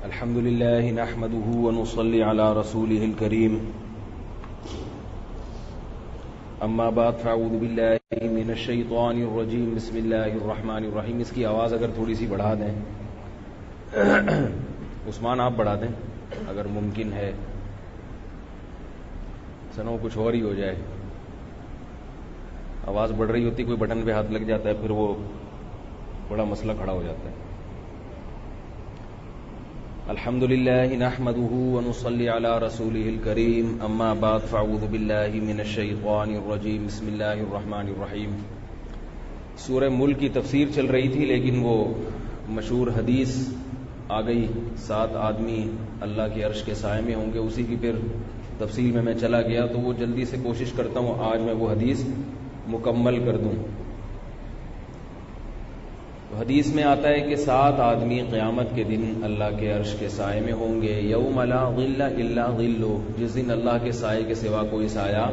الحمد لله نحمده ونصلي على رسوله الكريم اما بعد فاعوذ بالله من الشیطان الرجیم بسم اللہ الرحمن الرحیم. اس کی آواز اگر تھوڑی سی بڑھا دیں عثمان آپ بڑھا دیں اگر ممکن ہے، سنو کچھ اور ہی ہو جائے. آواز بڑھ رہی ہوتی، کوئی بٹن پہ ہاتھ لگ جاتا ہے، پھر وہ بڑا مسئلہ کھڑا ہو جاتا ہے. الحمد للہ نحمده ونصلي على رسوله الكريم اما بعد فاعوذ باللہ من الشیطان الرجیم بسم اللہ الرحمن الرحیم. سورہ ملک کی تفسیر چل رہی تھی، لیکن وہ مشہور حدیث آ گئی 7 آدمی اللہ کے عرش کے سائے میں ہوں گے، اسی کی پھر تفصیل میں چلا گیا، تو وہ جلدی سے کوشش کرتا ہوں آج میں وہ حدیث مکمل کر دوں. حدیث میں آتا ہے کہ 7 آدمی قیامت کے دن اللہ کے عرش کے سائے میں ہوں گے. یوم لا ظل الا ظلہ، جس دن اللہ کے سائے کے سوا کوئی سایہ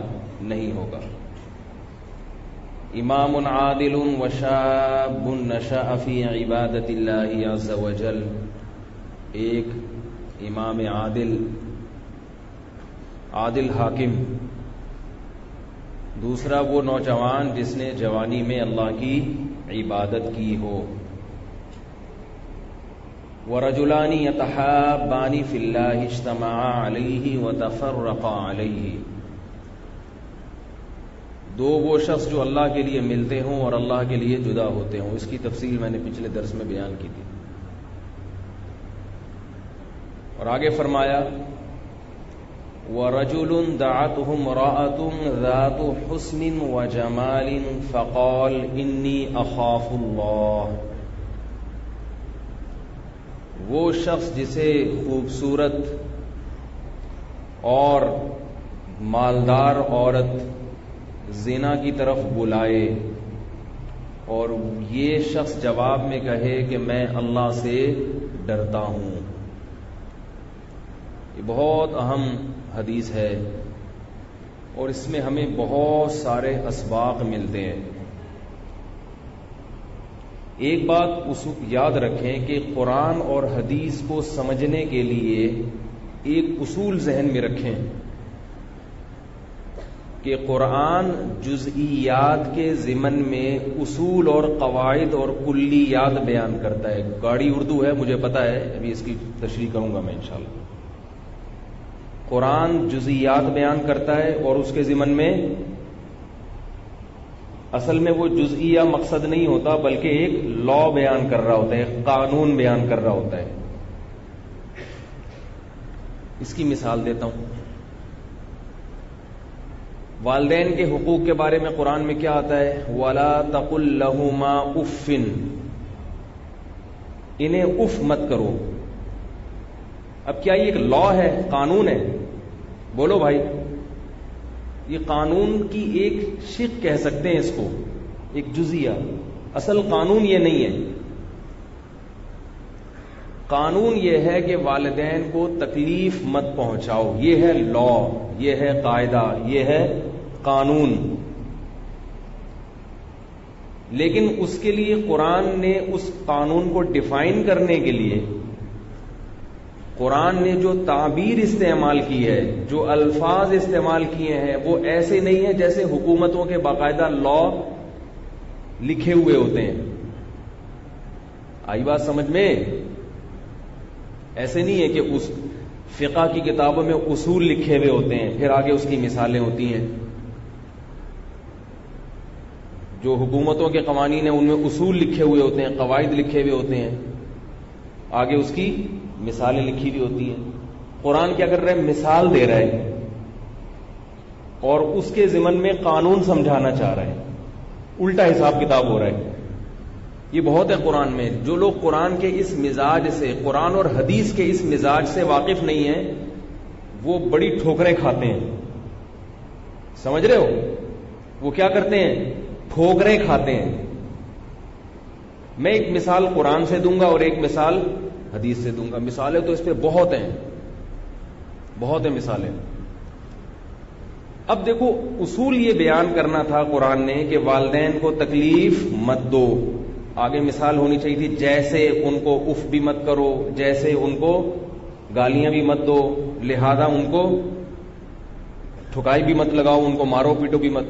نہیں ہوگا. امام عادل وشاب نشأ فی عبادت اللہ عز وجل، ایک امام عادل حاکم، دوسرا وہ نوجوان جس نے جوانی میں اللہ کی عبادت کی ہو. وَرَجُلَانِ يَتَحَابَّانِ فِي اللَّهِ اجْتَمَعَا عَلَيْهِ وَتَفَرَّقَا عَلَيْهِ، دو وہ شخص جو اللہ کے لیے ملتے ہوں اور اللہ کے لیے جدا ہوتے ہوں. اس کی تفصیل میں نے پچھلے درس میں بیان کی تھی. اور آگے فرمایا وَرَجُلٌ دَعَتْهُ امْرَأَةٌ ذَاتُ حُسْنٍ وَجَمَالٍ فَقَالَ إِنِّي أَخَافُ اللَّهَ، وہ شخص جسے خوبصورت اور مالدار عورت زنا کی طرف بلائے اور یہ شخص جواب میں کہے کہ میں اللہ سے ڈرتا ہوں. یہ بہت اہم حدیث ہے اور اس میں ہمیں بہت سارے اسباق ملتے ہیں. ایک بات یاد رکھیں کہ قرآن اور حدیث کو سمجھنے کے لیے ایک اصول ذہن میں رکھیں کہ قرآن جزئیات کے ضمن میں اصول اور قواعد اور کلیات بیان کرتا ہے. گاڑی اردو ہے مجھے پتا ہے، ابھی اس کی تشریح کروں گا میں انشاءاللہ. قرآن جزئیات بیان کرتا ہے اور اس کے ضمن میں اصل میں وہ جزئیہ مقصد نہیں ہوتا، بلکہ ایک لا بیان کر رہا ہوتا ہے، ایک قانون بیان کر رہا ہوتا ہے. اس کی مثال دیتا ہوں. والدین کے حقوق کے بارے میں قرآن میں کیا آتا ہے؟ وَلَا تَقُلْ لَهُمَا اُفٍّ، انہیں اف مت کرو. اب کیا یہ ایک لا ہے، قانون ہے؟ بولو بھائی، یہ قانون کی ایک شق کہہ سکتے ہیں اس کو، ایک جزیہ. اصل قانون یہ نہیں ہے. قانون یہ ہے کہ والدین کو تکلیف مت پہنچاؤ، یہ ہے لا، یہ ہے قاعدہ، یہ ہے قانون. لیکن اس کے لیے قرآن نے اس قانون کو ڈیفائن کرنے کے لیے قرآن نے جو تعبیر استعمال کی ہے، جو الفاظ استعمال کیے ہیں، وہ ایسے نہیں ہیں جیسے حکومتوں کے باقاعدہ لا لکھے ہوئے ہوتے ہیں. آئی بات سمجھ میں؟ ایسے نہیں ہے کہ اس فقہ کی کتابوں میں اصول لکھے ہوئے ہوتے ہیں، پھر آگے اس کی مثالیں ہوتی ہیں. جو حکومتوں کے قوانین ہیں ان میں اصول لکھے ہوئے ہوتے ہیں، قواعد لکھے ہوئے ہوتے ہیں، آگے اس کی مثالیں لکھی ہوئی ہوتی ہیں. قرآن کیا کر رہا ہے؟ مثال دے رہا ہے اور اس کے ضمن میں قانون سمجھانا چاہ رہا ہے. الٹا حساب کتاب ہو رہا ہے. یہ بہت ہے قرآن میں. جو لوگ قرآن کے اس مزاج سے، قرآن اور حدیث کے اس مزاج سے واقف نہیں ہیں، وہ بڑی ٹھوکریں کھاتے ہیں. سمجھ رہے ہو؟ وہ کیا کرتے ہیں؟ ٹھوکریں کھاتے ہیں. میں ایک مثال قرآن سے دوں گا اور ایک مثال حدیث سے دوں گا. مثالیں تو اس پہ بہت ہیں مثالیں. اب دیکھو، اصول یہ بیان کرنا تھا قرآن نے کہ والدین کو تکلیف مت دو. آگے مثال ہونی چاہیے تھی جیسے ان کو اف بھی مت کرو، جیسے ان کو گالیاں بھی مت دو، لہذا ان کو ٹھکائی بھی مت لگاؤ، ان کو مارو پیٹو بھی مت.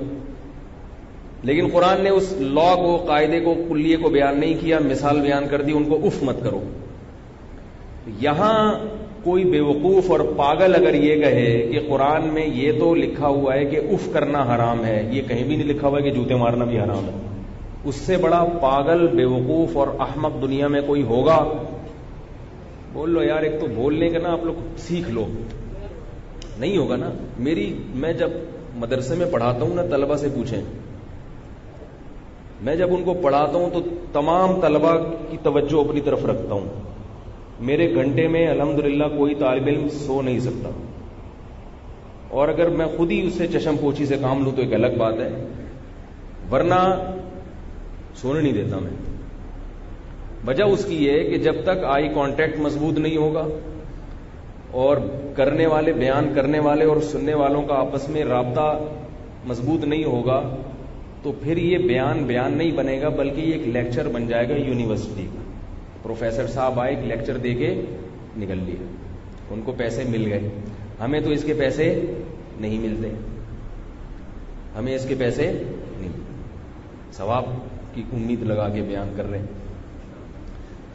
لیکن قرآن نے اس لا کو، قاعدے کو، کلیے کو بیان نہیں کیا، مثال بیان کر دی، ان کو اف مت کرو. یہاں کوئی بیوقوف اور پاگل اگر یہ کہے کہ قرآن میں یہ تو لکھا ہوا ہے کہ اف کرنا حرام ہے، یہ کہیں بھی نہیں لکھا ہوا ہے کہ جوتے مارنا بھی حرام ہے، اس سے بڑا پاگل، بیوقوف اور احمق دنیا میں کوئی ہوگا؟ بول لو یار، ایک تو بولنے کا نا آپ لوگ سیکھ لو. نہیں ہوگا نا. میں جب مدرسے میں پڑھاتا ہوں نا، طلبہ سے پوچھیں، میں جب ان کو پڑھاتا ہوں تو تمام طلبہ کی توجہ اپنی طرف رکھتا ہوں. میرے گھنٹے میں الحمدللہ کوئی طالب علم سو نہیں سکتا، اور اگر میں خود ہی اس سے چشم پوچھی سے کام لوں تو ایک الگ بات ہے، ورنہ سونے نہیں دیتا میں. وجہ اس کی یہ ہے کہ جب تک آئی کانٹیکٹ مضبوط نہیں ہوگا اور کرنے والے، بیان کرنے والے اور سننے والوں کا آپس میں رابطہ مضبوط نہیں ہوگا تو پھر یہ بیان نہیں بنے گا، بلکہ یہ ایک لیکچر بن جائے گا یونیورسٹی کا. پروفیسر صاحب آئے، ایک لیکچر دے کے نکل لیا، ان کو پیسے مل گئے، ہمیں تو اس کے پیسے نہیں ملتے، ہمیں اس کے پیسے نہیں، ثواب کی امید لگا کے بیان کر رہے ہیں.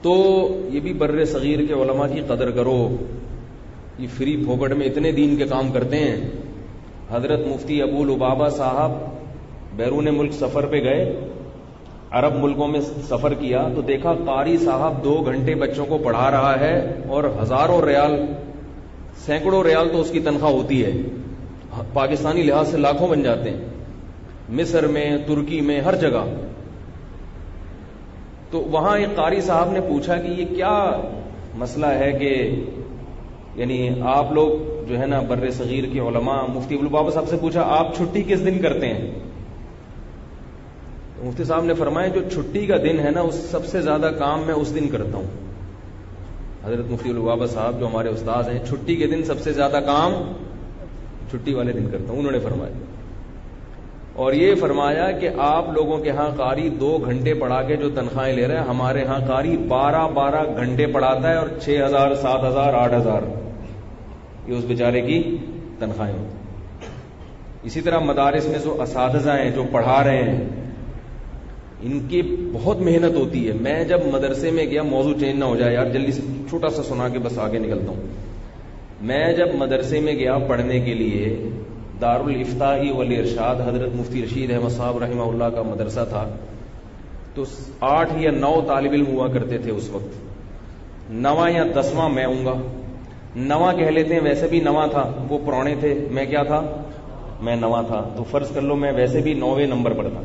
تو یہ بھی بر صغیر کے علماء کی قدر کرو. یہ فری پھوکٹ میں اتنے دین کے کام کرتے ہیں. حضرت مفتی ابو لبابہ صاحب بیرون ملک سفر پہ گئے، عرب ملکوں میں سفر کیا تو دیکھا قاری صاحب 2 گھنٹے بچوں کو پڑھا رہا ہے اور ہزاروں ریال، سینکڑوں ریال تو اس کی تنخواہ ہوتی ہے، پاکستانی لحاظ سے لاکھوں بن جاتے ہیں، مصر میں، ترکی میں، ہر جگہ. تو وہاں ایک قاری صاحب نے پوچھا کہ یہ کیا مسئلہ ہے کہ یعنی آپ لوگ جو ہے نا بر صغیر کے علماء، مفتی ابو لبابہ صاحب سے پوچھا آپ چھٹی کس دن کرتے ہیں؟ مفتی صاحب نے فرمایا جو چھٹی کا دن ہے نا، اس سب سے زیادہ کام میں اس دن کرتا ہوں. حضرت مفتی ابو لبابہ صاحب جو ہمارے استاد ہیں، چھٹی کے دن سب سے زیادہ کام چھٹی والے دن کرتا ہوں، انہوں نے فرمایا. اور یہ فرمایا کہ آپ لوگوں کے ہاں قاری 2 گھنٹے پڑھا کے جو تنخواہیں لے رہے ہیں، ہمارے ہاں قاری 12 گھنٹے پڑھاتا ہے اور 6,000 7,000 8,000 یہ اس بیچارے کی تنخواہیں ہوتی. اسی طرح مدارس میں جو اساتذہ ہیں جو پڑھا رہے ہیں، ان کی بہت محنت ہوتی ہے. میں جب مدرسے میں گیا، موضوع چینج نہ ہو جائے یار، جلدی سے چھوٹا سا سنا کے بس آگے نکلتا ہوں. میں جب مدرسے میں گیا پڑھنے کے لیے، دارالفتاء والارشاد حضرت مفتی رشید احمد صاحب رحمہ اللہ کا مدرسہ تھا، تو 8 یا 9 طالب علم ہوا کرتے تھے اس وقت. 9واں یا 10واں میں ہوں گا. 9واں کہہ لیتے ہیں، ویسے بھی 9واں تھا، وہ پرانے تھے، میں کیا تھا؟ میں 9واں تھا. تو فرض کر لو میں ویسے بھی 9ویں نمبر پر تھا.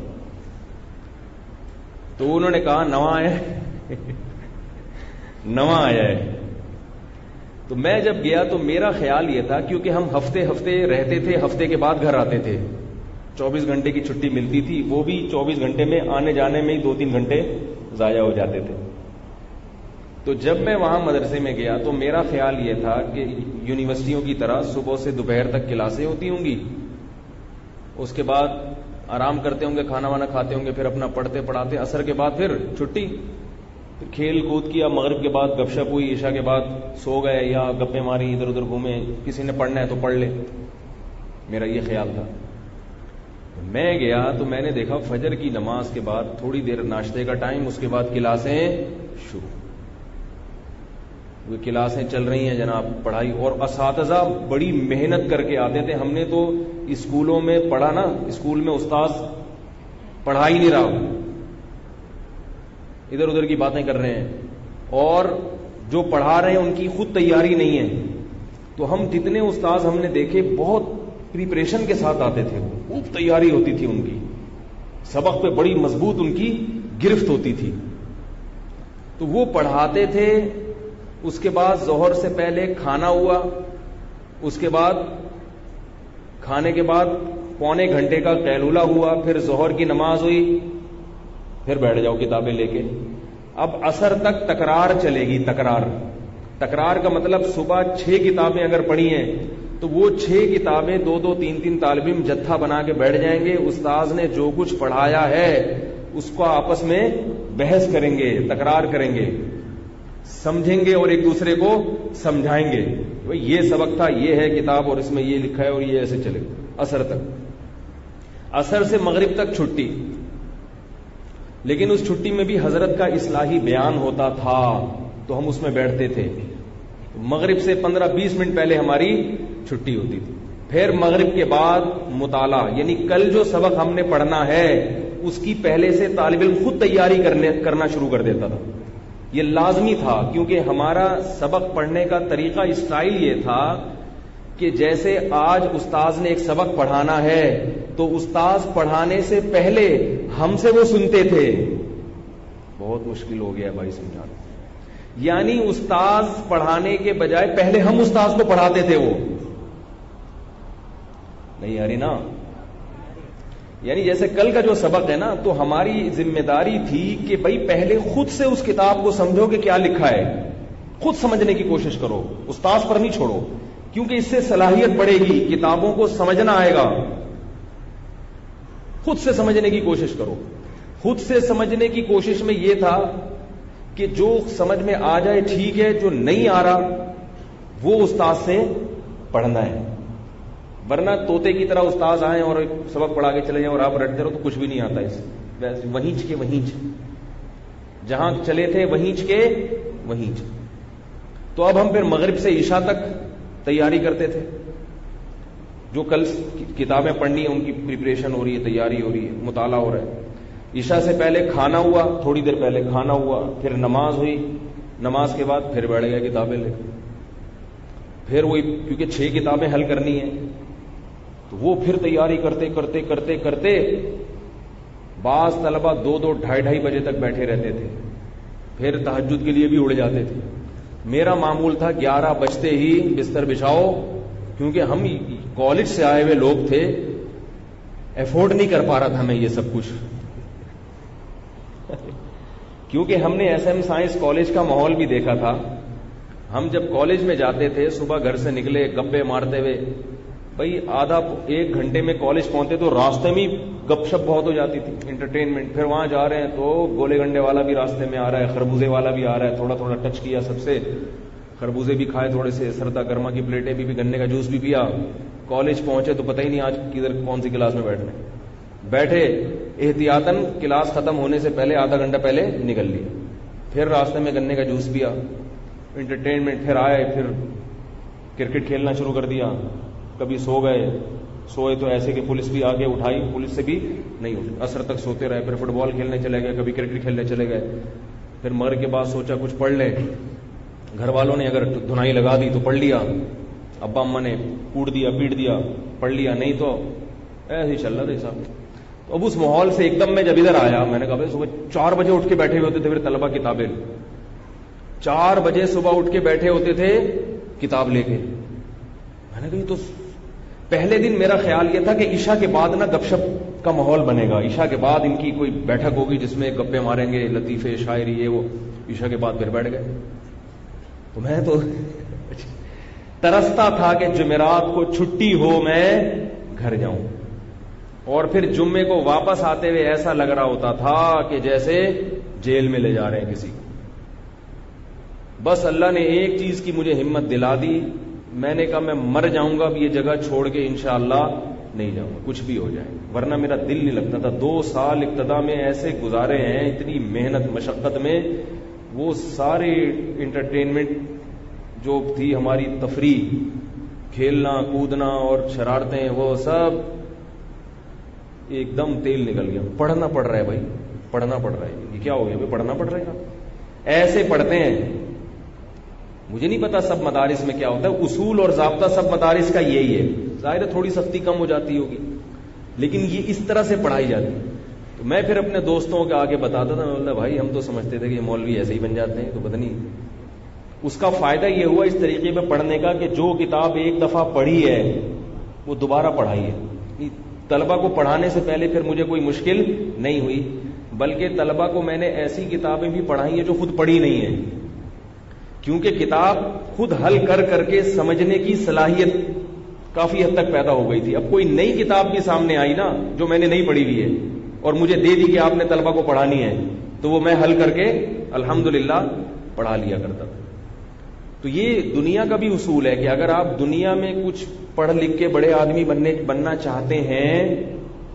تو انہوں نے کہا 9واں آیا ہے 9واں آیا ہے. تو میں جب گیا تو میرا خیال یہ تھا، کیونکہ ہم ہفتے رہتے تھے، ہفتے کے بعد گھر آتے تھے، 24 گھنٹے کی چھٹی ملتی تھی، وہ بھی 24 گھنٹے میں آنے جانے میں ہی 2-3 گھنٹے ضائع ہو جاتے تھے. تو جب میں وہاں مدرسے میں گیا تو میرا خیال یہ تھا کہ یونیورسٹیوں کی طرح صبح سے دوپہر تک کلاسیں ہوتی ہوں گی، اس کے بعد آرام کرتے ہوں گے، کھانا وانا کھاتے ہوں گے، پھر اپنا پڑھتے پڑھاتے عصر کے بعد پھر چھٹی، پھر کھیل کود کیا، مغرب کے بعد گپ شپ ہوئی، عشاء کے بعد سو گئے یا گپیں ماری، ادھر ادھر گھومے، کسی نے پڑھنا ہے تو پڑھ لے. میرا یہ خیال تھا. میں گیا تو میں نے دیکھا فجر کی نماز کے بعد تھوڑی دیر ناشتے کا ٹائم، اس کے بعد کلاسیں شروع. وہ کلاسیں چل رہی ہیں جناب، پڑھائی، اور اساتذہ بڑی محنت کر کے آتے تھے. ہم نے تو اسکولوں میں پڑھا نا، اسکول میں استاذ پڑھا ہی نہیں رہا، ادھر ادھر کی باتیں کر رہے ہیں، اور جو پڑھا رہے ہیں ان کی خود تیاری نہیں ہے. تو ہم جتنے استاذ ہم نے دیکھے بہت پریپریشن کے ساتھ آتے تھے، خوب تیاری ہوتی تھی ان کی، سبق پہ بڑی مضبوط ان کی گرفت ہوتی تھی. تو وہ پڑھاتے تھے. اس کے بعد ظہر سے پہلے کھانا ہوا، اس کے بعد کھانے کے بعد پونے گھنٹے کا قیلولہ ہوا، پھر ظہر کی نماز ہوئی، پھر بیٹھ جاؤ کتابیں لے کے. اب عصر تک تکرار چلے گی. تکرار کا مطلب صبح 6 کتابیں اگر پڑھی ہیں تو وہ 6 کتابیں 2-2 3-3 طالب علم جتھا بنا کے بیٹھ جائیں گے. استاذ نے جو کچھ پڑھایا ہے اس کو آپس میں بحث کریں گے، تکرار کریں گے، سمجھیں گے اور ایک دوسرے کو سمجھائیں گے. بھئی یہ سبق تھا، یہ ہے کتاب اور اس میں یہ لکھا ہے اور یہ ایسے چلے عصر تک. عصر سے مغرب تک چھٹی، لیکن اس چھٹی میں بھی حضرت کا اصلاحی بیان ہوتا تھا تو ہم اس میں بیٹھتے تھے. مغرب سے 15-20 منٹ پہلے ہماری چھٹی ہوتی تھی. پھر مغرب کے بعد مطالعہ، یعنی کل جو سبق ہم نے پڑھنا ہے اس کی پہلے سے طالب علم خود تیاری کرنا شروع کر دیتا تھا. یہ لازمی تھا، کیونکہ ہمارا سبق پڑھنے کا طریقہ اسٹائل یہ تھا کہ جیسے آج استاذ نے ایک سبق پڑھانا ہے تو استاذ پڑھانے سے پہلے ہم سے وہ سنتے تھے. بہت مشکل ہو گیا بھائی سمجھانا. یعنی استاذ پڑھانے کے بجائے پہلے ہم استاذ کو پڑھاتے تھے. وہ نہیں آ رہی نا؟ یعنی جیسے کل کا جو سبق ہے نا، تو ہماری ذمہ داری تھی کہ بھائی پہلے خود سے اس کتاب کو سمجھو کہ کیا لکھا ہے، خود سمجھنے کی کوشش کرو، استاذ پر نہیں چھوڑو، کیونکہ اس سے صلاحیت بڑھے گی، کتابوں کو سمجھنا آئے گا. خود سے سمجھنے کی کوشش کرو. خود سے سمجھنے کی کوشش میں یہ تھا کہ جو سمجھ میں آ جائے ٹھیک ہے، جو نہیں آ رہا وہ استاذ سے پڑھنا ہے. ورنہ طوطے کی طرح استاذ آئیں اور سبق پڑھا کے چلے جائیں اور آپ رٹتے رہو تو کچھ بھی نہیں آتا. اس وہیں کے وہیں جہاں چلے تھے وہیں کے وہیں. تو اب ہم پھر مغرب سے عشاء تک تیاری کرتے تھے. جو کل کتابیں پڑھنی ہیں ان کی پریپریشن ہو رہی ہے، تیاری ہو رہی ہے، مطالعہ ہو رہا ہے. عشاء سے پہلے کھانا ہوا، تھوڑی دیر پہلے کھانا ہوا، پھر نماز ہوئی، نماز کے بعد پھر بیٹھ گئے کتابیں لے. پھر وہی، کیونکہ 6 کتابیں حل کرنی ہیں تو وہ پھر تیاری کرتے کرتے کرتے کرتے بعض طلبہ 2-2 ڈھائی بجے تک بیٹھے رہتے تھے. پھر تہجد کے لیے بھی اڑ جاتے تھے. میرا معمول تھا 11 بجتے ہی بستر بچھاؤ، کیونکہ ہم کالج سے آئے ہوئے لوگ تھے، افورڈ نہیں کر پا رہا تھا میں یہ سب کچھ. کیونکہ ہم نے ایس ایم سائنس کالج کا ماحول بھی دیکھا تھا. ہم جب کالج میں جاتے تھے، صبح گھر سے نکلے گپے مارتے ہوئے، بھائی آدھا 1 گھنٹے میں کالج پہنچتے تو راستے میں گپ شپ بہت ہو جاتی تھی، انٹرٹینمنٹ. پھر وہاں جا رہے ہیں تو گولے گنڈے والا بھی راستے میں آ رہا ہے، خربوزے والا بھی آ رہا ہے، تھوڑا تھوڑا ٹچ کیا سب سے، خربوزے بھی کھائے تھوڑے سے، سردا گرما کی پلیٹیں بھی گنے کا جوس بھی پیا. کالج پہنچے تو پتہ ہی نہیں آج کدھر کون سی کلاس میں بیٹھے، احتیاطاً کلاس ختم ہونے سے پہلے آدھا گھنٹہ پہلے نکل لیا. پھر راستے میں گنے کا جوس پیا، انٹرٹینمنٹ. پھر آئے، پھر کرکٹ کھیلنا شروع کر دیا. کبھی سوئے تو ایسے کہ پولیس بھی آگے اٹھائی، پولیس سے بھی نہیں اٹھی، عصر تک سوتے رہے. پھر فٹ بال کھیلنے چلے گئے، کبھی کرکٹ کھیلنے چلے گئے. پھر مغرب کے بعد سوچا کچھ پڑھ لیں. گھر والوں نے اگر دھنائی لگا دی تو پڑھ لیا، ابا اماں نے کوٹ دیا پیٹ دیا پڑھ لیا، نہیں تو ایسے ہی چل رہا تھا صاحب. تو اب اس ماحول سے ایک دم میں جب ادھر آیا، میں نے کہا بھائی صبح 4 بجے اٹھ کے بیٹھے ہوتے تھے پھر طلبہ کتابیں 4 بجے صبح اٹھ کے بیٹھے ہوتے تھے کتاب لے کے. میں نے کہا یہ تو پہلے دن میرا خیال یہ تھا کہ عشاء کے بعد نا گپ شپ کا ماحول بنے گا، عشاء کے بعد ان کی کوئی بیٹھک ہوگی جس میں گپے ماریں گے، لطیفے شاعری یہ وہ. عشاء کے بعد پھر بیٹھ گئے. تو میں تو ترستا تھا کہ جمعرات کو چھٹی ہو میں گھر جاؤں، اور پھر جمعے کو واپس آتے ہوئے ایسا لگ رہا ہوتا تھا کہ جیسے جیل میں لے جا رہے ہیں کسی کو. بس اللہ نے ایک چیز کی مجھے ہمت دلا دی. میں نے کہا میں مر جاؤں گا اب یہ جگہ چھوڑ کے انشاءاللہ نہیں جاؤں گا، کچھ بھی ہو جائے. ورنہ میرا دل نہیں لگتا تھا. 2 سال ابتدا میں ایسے گزارے ہیں، اتنی محنت مشقت میں. وہ سارے انٹرٹینمنٹ جو تھی ہماری تفریح، کھیلنا کودنا اور شرارتیں، وہ سب ایک دم تیل نکل گیا. پڑھنا پڑ رہا ہے بھائی، پڑھنا پڑ رہا ہے. یہ کیا ہو گیا بھائی؟ پڑھنا پڑ رہا ہے. ایسے پڑھتے ہیں. مجھے نہیں پتا سب مدارس میں کیا ہوتا ہے، اصول اور ضابطہ سب مدارس کا یہی ہے. ظاہر ہے تھوڑی سختی کم ہو جاتی ہوگی، لیکن یہ اس طرح سے پڑھائی جاتی ہے. تو میں پھر اپنے دوستوں کے آگے بتاتا تھا، میں بولتا بھائی ہم تو سمجھتے تھے کہ یہ مولوی ایسے ہی بن جاتے ہیں، تو پتہ نہیں. اس کا فائدہ یہ ہوا اس طریقے میں پڑھنے کا کہ جو کتاب ایک دفعہ پڑھی ہے وہ دوبارہ پڑھائی ہے. طلبہ کو پڑھانے سے پہلے پھر مجھے کوئی مشکل نہیں ہوئی، بلکہ طلبہ کو میں نے ایسی کتابیں بھی پڑھائی ہیں جو خود پڑھی نہیں ہیں، کیونکہ کتاب خود حل کر کر کے سمجھنے کی صلاحیت کافی حد تک پیدا ہو گئی تھی. اب کوئی نئی کتاب بھی سامنے آئی نا جو میں نے نہیں پڑھی ہوئی ہے اور مجھے دے دی کہ آپ نے طلبہ کو پڑھانی ہے، تو وہ میں حل کر کے الحمدللہ پڑھا لیا کرتا تھا. تو یہ دنیا کا بھی اصول ہے کہ اگر آپ دنیا میں کچھ پڑھ لکھ کے بڑے آدمی بننا چاہتے ہیں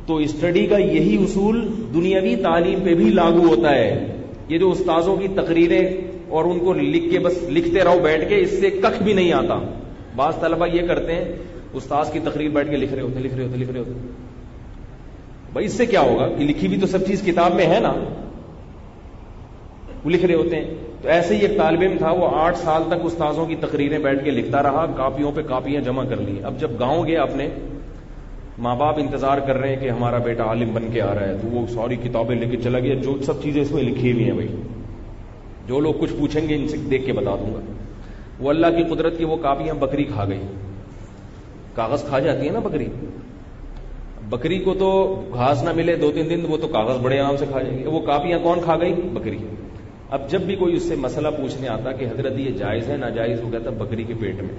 تو اسٹڈی کا یہی اصول دنیاوی تعلیم پہ بھی لاگو ہوتا ہے. یہ جو استاذوں کی تقریریں اور ان کو لکھ کے بس لکھتے رہو بیٹھ کے, اس سے کخ بھی نہیں آتا. بعض طلبہ یہ کرتے ہیں, استاذ کی تقریر بیٹھ کے لکھ رہے ہوتے. بھائی اس سے کیا ہوگا کہ لکھی بھی تو سب چیز کتاب میں ہے نا, وہ لکھ رہے ہوتے ہیں. تو ایسے ہی ایک طالب علم تھا, وہ 8 سال تک استاذوں کی تقریریں بیٹھ کے لکھتا رہا, کاپیوں پہ کاپیاں جمع کر لی. اب جب گاؤں گیا اپنے, ماں باپ انتظار کر رہے ہیں کہ ہمارا بیٹا عالم بن کے آ رہا ہے, تو وہ ساری کتابیں لے کے چلا گیا, جو سب چیزیں اس میں لکھی ہوئی ہیں بھائی, جو لوگ کچھ پوچھیں گے ان سے دیکھ کے بتا دوں گا. وہ اللہ کی قدرت کی وہ کاپیاں بکری کھا گئی. کاغذ کھا جاتی ہے نا بکری, بکری کو تو گھاس نہ ملے 2-3 دن, وہ تو کاغذ بڑے آرام سے کھا جائے گی. وہ کاپیاں کون کھا گئی؟ بکری. اب جب بھی کوئی اس سے مسئلہ پوچھنے آتا کہ حضرت یہ جائز ہے ناجائز, وہ کہتا بکری کے پیٹ میں.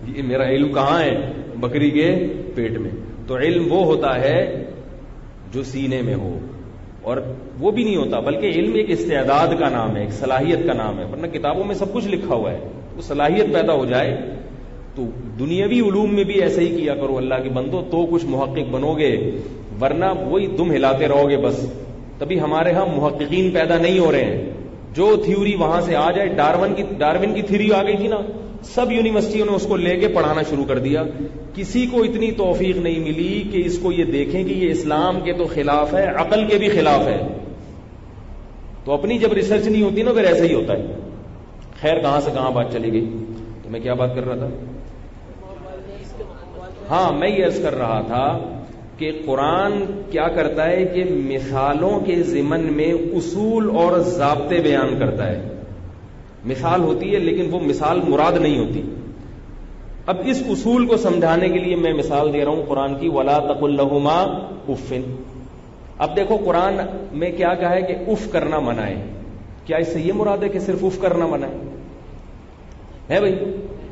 یہ میرا علم کہاں ہے؟ بکری کے پیٹ میں. تو علم وہ ہوتا ہے جو سینے میں ہو, اور وہ بھی نہیں ہوتا, بلکہ علم ایک استعداد کا نام ہے, ایک صلاحیت کا نام ہے. ورنہ کتابوں میں سب کچھ لکھا ہوا ہے, وہ صلاحیت پیدا ہو جائے تو دنیاوی علوم میں بھی ایسا ہی کیا کرو اللہ کے بندو, تو کچھ محقق بنو گے. ورنہ وہی دم ہلاتے رہو گے بس. تبھی ہمارے ہاں محققین پیدا نہیں ہو رہے ہیں. جو تھیوری وہاں سے آ جائے, ڈارون کی تھیوری آ گئی تھی نا, سب یونیورسٹیوں نے اس کو لے کے پڑھانا شروع کر دیا. کسی کو اتنی توفیق نہیں ملی کہ اس کو یہ دیکھیں کہ یہ اسلام کے تو خلاف ہے, عقل کے بھی خلاف ہے. تو اپنی جب ریسرچ نہیں ہوتی نا, پھر ایسا ہی ہوتا ہے. خیر, کہاں سے کہاں بات چلی گئی, تو میں کیا بات کر رہا تھا؟ ہاں, میں یہ عرض کر رہا تھا کہ قرآن کیا کرتا ہے کہ مثالوں کے ضمن میں اصول اور ضابطے بیان کرتا ہے. مثال ہوتی ہے لیکن وہ مثال مراد نہیں ہوتی. اب اس اصول کو سمجھانے کے لیے میں مثال دے رہا ہوں قرآن کی, وَلَا تَقُلْ لَهُمَا اُفٍّ. اب دیکھو قرآن میں کیا کہا ہے کہ اف کرنا منع ہے. کیا اس سے یہ مراد ہے کہ صرف اف کرنا منع ہے بھائی؟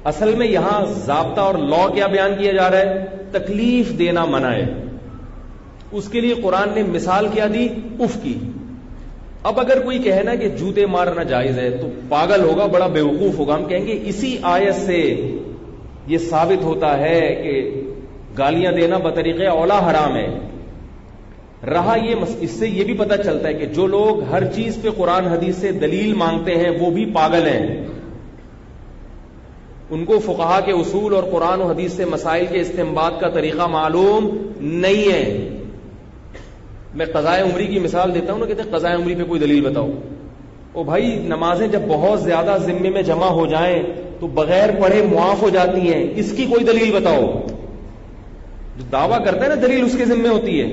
اصل میں یہاں ضابطہ اور لا کیا بیان کیا جا رہا ہے؟ تکلیف دینا منع ہے. اس کے لیے قرآن نے مثال کیا دی؟ اف کی. اب اگر کوئی کہے نا کہ جوتے مارنا جائز ہے تو پاگل ہوگا, بڑا بیوقوف ہوگا. ہم کہیں گے اسی آیت سے یہ ثابت ہوتا ہے کہ گالیاں دینا بطریقے اولا حرام ہے. رہا یہ, اس سے یہ بھی پتہ چلتا ہے کہ جو لوگ ہر چیز پہ قرآن حدیث سے دلیل مانگتے ہیں وہ بھی پاگل ہیں. ان کو فقہا کے اصول اور قرآن و حدیث سے مسائل کے استنباط کا طریقہ معلوم نہیں ہے. میں قضائے عمری کی مثال دیتا ہوں نا, کہتے ہیں قضائے عمری پہ کوئی دلیل بتاؤ. او بھائی, نمازیں جب بہت زیادہ ذمے میں جمع ہو جائیں تو بغیر پڑھے معاف ہو جاتی ہیں, اس کی کوئی دلیل بتاؤ. جو دعویٰ کرتا ہے نا دلیل اس کے ذمے ہوتی ہے.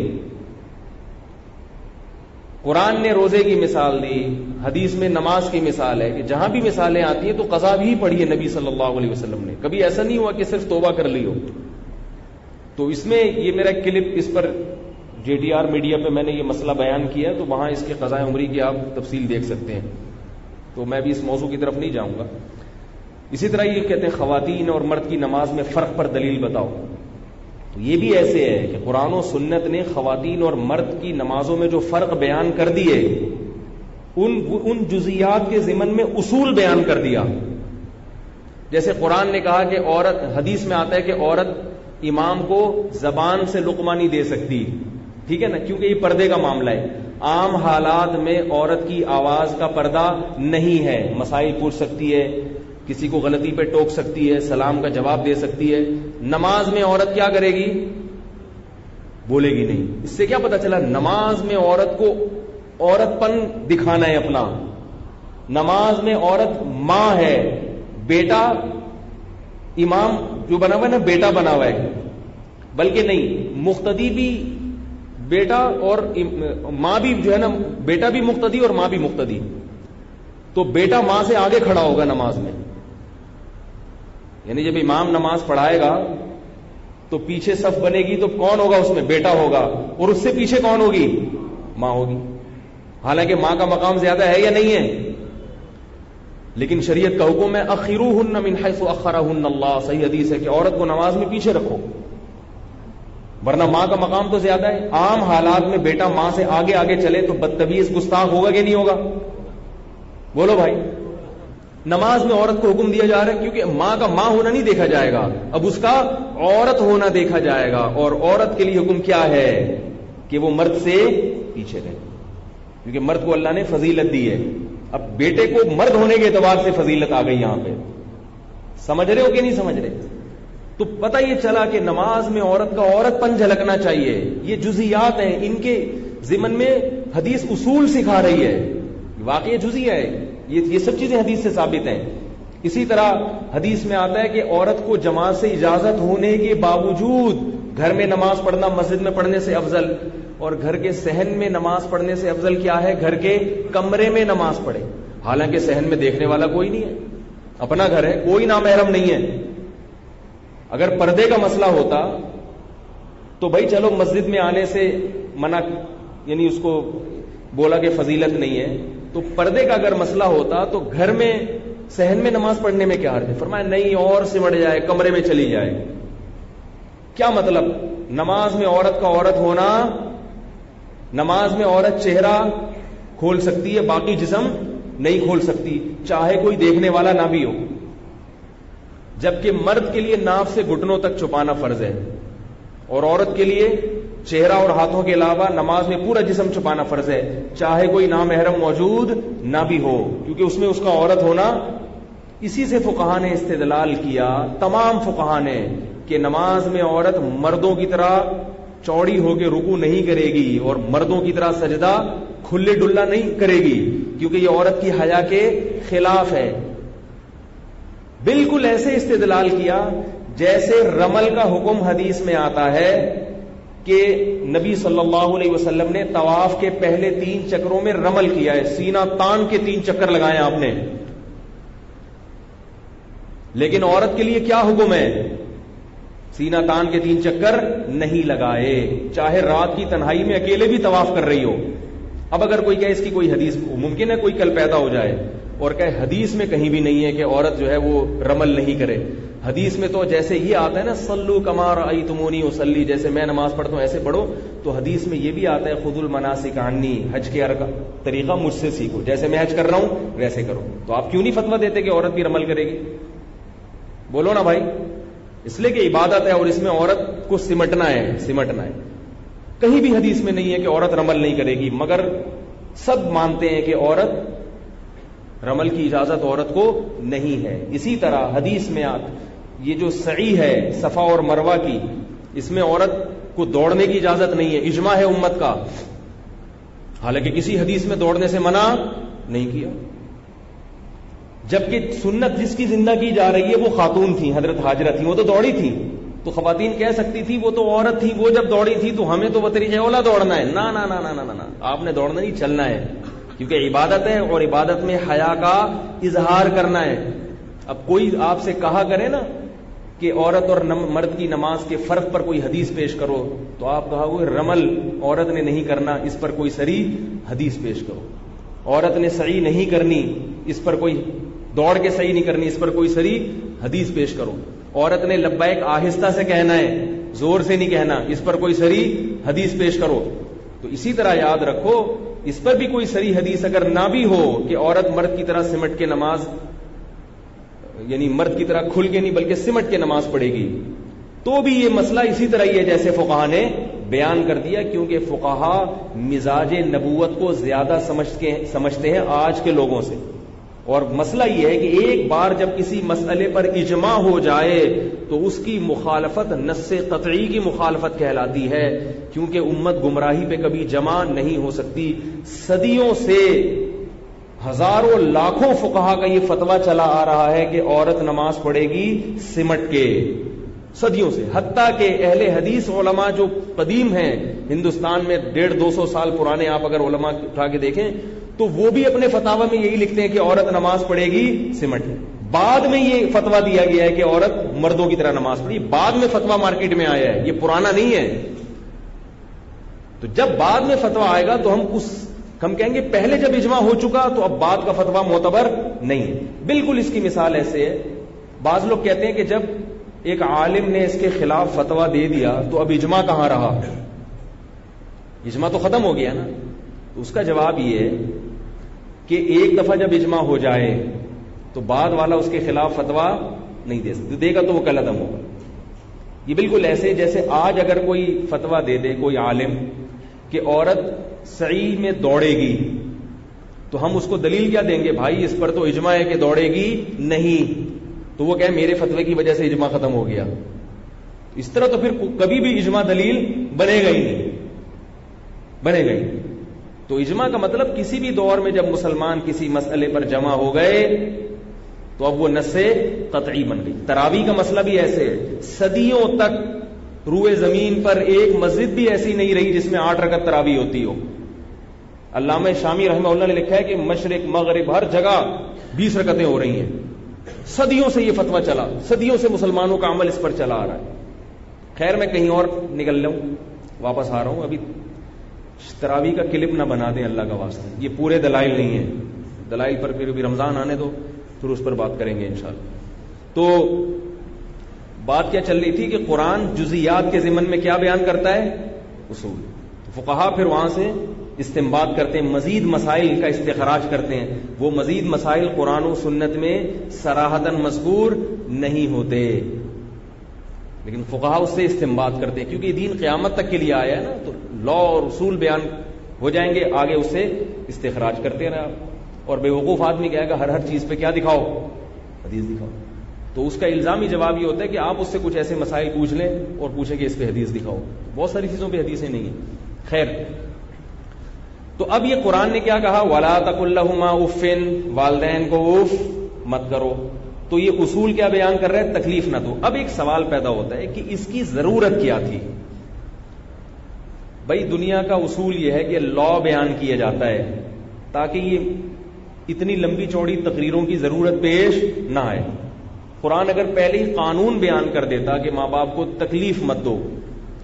قرآن نے روزے کی مثال دی, حدیث میں نماز کی مثال ہے, کہ جہاں بھی مثالیں آتی ہیں تو قضا بھی پڑھی ہے نبی صلی اللہ علیہ وسلم نے. کبھی ایسا نہیں ہوا کہ صرف توبہ کر لی ہو. تو اس میں یہ میرا کلپ اس پر JTR میڈیا پہ میں نے یہ مسئلہ بیان کیا, تو وہاں اس کے قضاء عمری کی آپ تفصیل دیکھ سکتے ہیں. تو میں بھی اس موضوع کی طرف نہیں جاؤں گا. اسی طرح یہ کہتے ہیں خواتین اور مرد کی نماز میں فرق پر دلیل بتاؤ. تو یہ بھی ایسے ہے کہ قرآن و سنت نے خواتین اور مرد کی نمازوں میں جو فرق بیان کر دیے, ان جزیات کے ضمن میں اصول بیان کر دیا. جیسے قرآن نے کہا کہ عورت, حدیث میں آتا ہے کہ عورت امام کو زبان سے لقمہ نہیں دے سکتی, ٹھیک ہے نا, کیونکہ یہ پردے کا معاملہ ہے. عام حالات میں عورت کی آواز کا پردہ نہیں ہے, مسائل پوچھ سکتی ہے, کسی کو غلطی پہ ٹوک سکتی ہے, سلام کا جواب دے سکتی ہے. نماز میں عورت کیا کرے گی؟ بولے گی نہیں. اس سے کیا پتا چلا؟ نماز میں عورت کو عورت پن دکھانا ہے اپنا. نماز میں عورت ماں ہے, بیٹا امام جو بنا ہوا ہے نا بیٹا بنا ہوا ہے, بلکہ نہیں, مقتدی بھی بیٹا اور ماں بھی جو ہے نا, بیٹا بھی مقتدی اور ماں بھی مقتدی. تو بیٹا ماں سے آگے کھڑا ہوگا نماز میں, یعنی جب امام نماز پڑھائے گا تو پیچھے صف بنے گی تو کون ہوگا اس میں؟ بیٹا ہوگا, اور اس سے پیچھے کون ہوگی؟ ماں ہوگی. حالانکہ ماں کا مقام زیادہ ہے یا نہیں ہے؟ لیکن شریعت کا حکم ہے اخروہن من حیث اخرہن اللہ. صحیح حدیث ہے کہ عورت کو نماز میں پیچھے رکھو. ورنہ ماں کا مقام تو زیادہ ہے. عام حالات میں بیٹا ماں سے آگے آگے چلے تو بدتمیز گستاخ ہوگا کہ نہیں ہوگا؟ بولو بھائی. نماز میں عورت کو حکم دیا جا رہا ہے کیونکہ ماں کا ماں ہونا نہیں دیکھا جائے گا, اب اس کا عورت ہونا دیکھا جائے گا. اور عورت کے لیے حکم کیا ہے کہ وہ مرد سے پیچھے رہے, کیونکہ مرد کو اللہ نے فضیلت دی ہے. اب بیٹے کو مرد ہونے کے اعتبار سے فضیلت آ گئی یہاں پہ. سمجھ رہے ہو کہ نہیں سمجھ رہے؟ تو پتہ یہ چلا کہ نماز میں عورت کا عورت پن جھلکنا چاہیے. یہ جزیات ہیں, ان کے ضمن میں حدیث اصول سکھا رہی ہے. واقعی جزیہ ہے, یہ سب چیزیں حدیث سے ثابت ہیں. اسی طرح حدیث میں آتا ہے کہ عورت کو جماعت سے اجازت ہونے کے باوجود گھر میں نماز پڑھنا مسجد میں پڑھنے سے افضل, اور گھر کے صحن میں نماز پڑھنے سے افضل کیا ہے؟ گھر کے کمرے میں نماز پڑھے. حالانکہ صحن میں دیکھنے والا کوئی نہیں ہے, اپنا گھر ہے, کوئی نامحرم نہیں ہے. اگر پردے کا مسئلہ ہوتا تو بھائی چلو مسجد میں آنے سے منع, یعنی اس کو بولا کہ فضیلت نہیں ہے. تو پردے کا اگر مسئلہ ہوتا تو گھر میں صحن میں نماز پڑھنے میں کیا حرج ہے؟ فرمایا نہیں, اور سمٹ جائے, کمرے میں چلی جائے. کیا مطلب؟ نماز میں عورت کا عورت ہونا, نماز میں عورت چہرہ کھول سکتی ہے, باقی جسم نہیں کھول سکتی, چاہے کوئی دیکھنے والا نہ بھی ہو. جبکہ مرد کے لیے ناف سے گھٹنوں تک چھپانا فرض ہے, اور عورت کے لیے چہرہ اور ہاتھوں کے علاوہ نماز میں پورا جسم چھپانا فرض ہے, چاہے کوئی نامحرم موجود نہ بھی ہو, کیونکہ اس میں اس کا عورت ہونا. اسی سے فقہاء نے استدلال کیا, تمام فقہاء نے, کہ نماز میں عورت مردوں کی طرح چوڑی ہو کے رکوع نہیں کرے گی اور مردوں کی طرح سجدہ کھلے ڈلا نہیں کرے گی, کیونکہ یہ عورت کی حیا کے خلاف ہے. بالکل ایسے استدلال کیا جیسے رمل کا حکم حدیث میں آتا ہے کہ نبی صلی اللہ علیہ وسلم نے طواف کے پہلے 3 چکروں میں رمل کیا ہے, سینہ تان کے 3 چکر لگائے آپ نے. لیکن عورت کے لیے کیا حکم ہے؟ سینہ تان کے 3 چکر نہیں لگائے, چاہے رات کی تنہائی میں اکیلے بھی طواف کر رہی ہو. اب اگر کوئی کہے اس کی کوئی حدیث, ممکن ہے کوئی کل پیدا ہو جائے اور کہے حدیث میں کہیں بھی نہیں ہے کہ عورت جو ہے وہ رمل نہیں کرے. حدیث میں تو جیسے یہ آتا ہے نا, صلو کما رأیتمونی اصلی, جیسے میں نماز پڑھتا ہوں ایسے پڑھو. تو حدیث میں یہ بھی آتا ہے خذوا المناسک عنی, حج کے طریقہ مجھ سے سیکھو, جیسے میں حج کر رہا ہوں ویسے کرو. تو آپ کیوں نہیں فتویٰ دیتے کہ عورت بھی رمل کرے گی؟ بولو نا بھائی. اس لیے کہ عبادت ہے اور اس میں عورت کو سمٹنا ہے. کہیں بھی حدیث میں نہیں ہے کہ عورت رمل نہیں کرے گی, مگر سب مانتے ہیں کہ عورت رمل کی اجازت عورت کو نہیں ہے. اسی طرح حدیث میں یہ جو سعی ہے صفا اور مروہ کی, اس میں عورت کو دوڑنے کی اجازت نہیں ہے, اجماع ہے امت کا. حالانکہ کسی حدیث میں دوڑنے سے منع نہیں کیا. جبکہ سنت جس کی زندہ کی جا رہی ہے وہ خاتون تھی, حضرت ہاجرہ تھی, وہ تو دوڑی تھی. تو خواتین کہہ سکتی تھی وہ تو عورت تھی, وہ جب دوڑی تھی تو ہمیں تو بطریقہ اولا دوڑنا ہے. نا نا نا نا نا نا, آپ نے دوڑنا نہیں, چلنا ہے, کیونکہ عبادت ہے اور عبادت میں حیا کا اظہار کرنا ہے. اب کوئی آپ سے کہا کرے نا کہ عورت اور مرد کی نماز کے فرق پر کوئی حدیث پیش کرو, تو آپ کہا وہ رمل عورت نے نہیں کرنا, اس پر کوئی صریح حدیث پیش کرو. عورت نے سعی نہیں کرنی, اس پر کوئی دوڑ کے صحیح نہیں کرنی, اس پر کوئی صریح حدیث پیش کرو. عورت نے لبیک آہستہ سے کہنا ہے, زور سے نہیں کہنا, اس پر کوئی صریح حدیث پیش کرو. تو اسی طرح یاد رکھو, اس پر بھی کوئی صریح حدیث اگر نہ بھی ہو کہ عورت مرد کی طرح سمٹ کے نماز, یعنی مرد کی طرح کھل کے نہیں بلکہ سمٹ کے نماز پڑھے گی, تو بھی یہ مسئلہ اسی طرح ہی ہے جیسے فقہا نے بیان کر دیا. کیونکہ فقہا مزاج نبوت کو زیادہ سمجھتے ہیں آج کے لوگوں سے. اور مسئلہ یہ ہے کہ ایک بار جب کسی مسئلے پر اجماع ہو جائے تو اس کی مخالفت نص قطعی کی مخالفت کہلاتی ہے, کیونکہ امت گمراہی پہ کبھی جمع نہیں ہو سکتی. صدیوں سے ہزاروں لاکھوں فقہا کا یہ فتویٰ چلا آ رہا ہے کہ عورت نماز پڑھے گی سمٹ کے, صدیوں سے. حتیٰ کہ اہل حدیث علماء جو قدیم ہیں ہندوستان میں, 150-200 سال پرانے آپ اگر علماء اٹھا کے دیکھیں تو وہ بھی اپنے فتاوی میں یہی لکھتے ہیں کہ عورت نماز پڑھے گی سمٹ کے. بعد میں یہ فتویٰ دیا گیا ہے کہ عورت مردوں کی طرح نماز پڑھی, بعد میں فتویٰ مارکیٹ میں آیا ہے, یہ پرانا نہیں ہے. تو جب بعد میں فتویٰ آئے گا تو ہم کہیں گے پہلے جب اجماع ہو چکا تو اب بعد کا فتویٰ معتبر نہیں ہے. بالکل اس کی مثال ایسے ہے, بعض لوگ کہتے ہیں کہ جب ایک عالم نے اس کے خلاف فتویٰ دے دیا تو اب اجماع کہاں رہا؟ اجماع تو ختم ہو گیا نا. تو اس کا جواب یہ ہے کہ ایک دفعہ جب اجماع ہو جائے تو بعد والا اس کے خلاف فتویٰ نہیں دے سکتا, دے گا تو وہ کل عدم ہوگا. یہ بالکل ایسے جیسے آج اگر کوئی فتویٰ دے دے کوئی عالم کہ عورت سعی میں دوڑے گی, تو ہم اس کو دلیل کیا دیں گے؟ بھائی اس پر تو اجماع ہے کہ دوڑے گی نہیں. تو وہ کہے میرے فتوے کی وجہ سے اجماع ختم ہو گیا. اس طرح تو پھر کبھی بھی اجماع دلیل بنے گا ہی نہیں, بنے گا ہی. تو اجماع کا مطلب کسی بھی دور میں جب مسلمان کسی مسئلے پر جمع ہو گئے تو اب وہ نص قطعی بن گئی. تراویح کا مسئلہ بھی ایسے ہے, صدیوں تک روئے زمین پر ایک مسجد بھی ایسی نہیں رہی جس میں 8 رکعت تراویح ہوتی ہو. علامہ شامی رحمہ اللہ نے لکھا ہے کہ مشرق مغرب ہر جگہ 20 رکعتیں ہو رہی ہیں. صدیوں سے یہ فتویٰ چلا, صدیوں سے مسلمانوں کا عمل اس پر چلا آ رہا ہے. خیر میں کہیں اور نکل لوں, واپس آ رہا ہوں. ابھی تراویح کا کلپ نہ بنا دیں اللہ کا واسطہ, یہ پورے دلائل نہیں ہیں. دلائل پر پھر بھی رمضان آنے دو, پھر اس پر بات کریں گے انشاءاللہ. تو بات کیا چل رہی تھی کہ قرآن جزیات کے ضمن میں کیا بیان کرتا ہے؟ اصول. فقہا پھر وہاں سے استنباط کرتے ہیں, مزید مسائل کا استخراج کرتے ہیں. وہ مزید مسائل قرآن و سنت میں صراحتاً مذکور نہیں ہوتے, لیکن فقہا اس سے استنباط کرتے ہیں, کیونکہ یہ دین قیامت تک کے لیے آیا ہے نا. تو لا اور اصول بیان ہو جائیں گے, آگے اس سے استخراج کرتے رہے. اور بے وقوف آدمی کہے گا ہر چیز پہ کیا دکھاؤ؟ حدیث دکھاؤ. تو اس کا الزامی جواب یہ ہوتا ہے کہ آپ اس سے کچھ ایسے مسائل پوچھ لیں اور پوچھیں کہ اس پہ حدیث دکھاؤ. بہت ساری چیزوں پہ حدیثیں نہیں ہیں. خیر, تو اب یہ قرآن نے کیا کہا؟ وَلَا تَقُل لَّهُمَا اُفٍّ, والدین کو اف مت کرو. تو یہ اصول کیا بیان کر رہے ہیں؟ تکلیف نہ دو. اب ایک سوال پیدا ہوتا ہے کہ اس کی ضرورت کیا تھی؟ بھائی دنیا کا اصول یہ ہے کہ لا بیان کیا جاتا ہے تاکہ یہ اتنی لمبی چوڑی تقریروں کی ضرورت پیش نہ آئے. قرآن اگر پہلے ہی قانون بیان کر دیتا کہ ماں باپ کو تکلیف مت دو,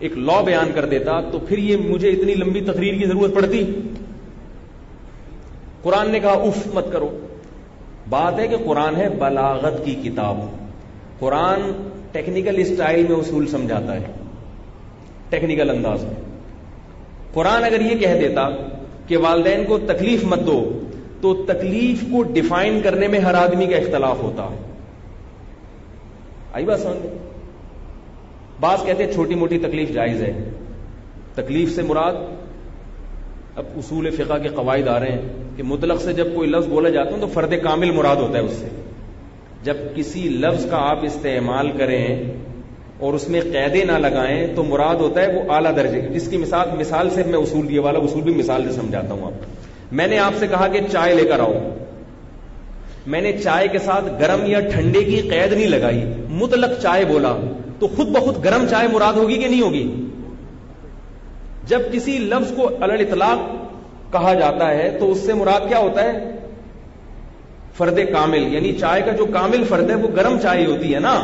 ایک لا بیان کر دیتا, تو پھر یہ مجھے اتنی لمبی تقریر کی ضرورت پڑتی؟ قرآن نے کہا اف مت کرو. بات ہے کہ قرآن ہے بلاغت کی کتاب. قرآن ٹیکنیکل اسٹائل میں اصول سمجھاتا ہے, ٹیکنیکل انداز میں. قرآن اگر یہ کہہ دیتا کہ والدین کو تکلیف مت دو, تو تکلیف کو ڈیفائن کرنے میں ہر آدمی کا اختلاف ہوتا. آئی بات سمجھ؟ بعض کہتے ہیں چھوٹی موٹی تکلیف جائز ہے. تکلیف سے مراد, اب اصول فقہ کے قواعد آ رہے ہیں کہ مطلق سے جب کوئی لفظ بولا جاتا ہے تو فرد کامل مراد ہوتا ہے اس سے. جب کسی لفظ کا آپ استعمال کریں اور اس میں قیدیں نہ لگائیں تو مراد ہوتا ہے وہ اعلیٰ درجے. جس کی مثال سے میں اصول یہ والا اصول بھی مثال سے سمجھاتا ہوں. میں نے آپ سے کہا کہ چائے لے کر آؤ, میں نے چائے کے ساتھ گرم یا ٹھنڈے کی قید نہیں لگائی, مطلق چائے بولا, تو خود بخود گرم چائے مراد ہوگی کہ نہیں ہوگی؟ جب کسی لفظ کو علی الاطلاق کہا جاتا ہے تو اس سے مراد کیا ہوتا ہے؟ فرد کامل, یعنی چائے کا جو کامل فرد ہے وہ گرم چائے ہوتی ہے نا.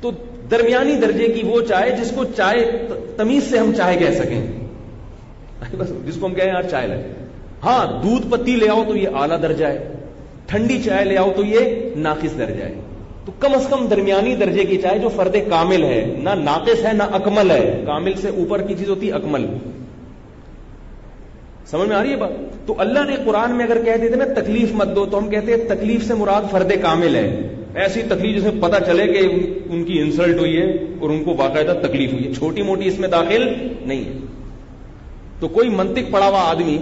تو درمیانی درجے کی وہ چائے جس کو چائے تمیز سے ہم چائے کہہ سکیں, بس جس کو ہم کہیں یار چائے لگے. ہاں دودھ پتی لے آؤ تو یہ اعلیٰ درجہ ہے, ٹھنڈی چائے لے آؤ تو یہ ناقص درجہ ہے. تو کم از کم درمیانی درجے کی چائے جو فرد کامل ہے, نہ ناقص ہے نہ اکمل ہے. کامل سے اوپر کی چیز ہوتی اکمل. سمجھ میں آ رہی ہے بات؟ تو اللہ نے قرآن میں اگر کہہ دیتے نا تکلیف مت دو, تو ہم کہتے ہیں تکلیف سے مراد فرد کامل ہے. ایسی تکلیف جس میں پتہ چلے کہ ان کی انسلٹ ہوئی ہے اور ان کو باقاعدہ تکلیف ہوئی ہے, چھوٹی موٹی اس میں داخل نہیں ہے. تو کوئی منطق پڑھا ہوا آدمی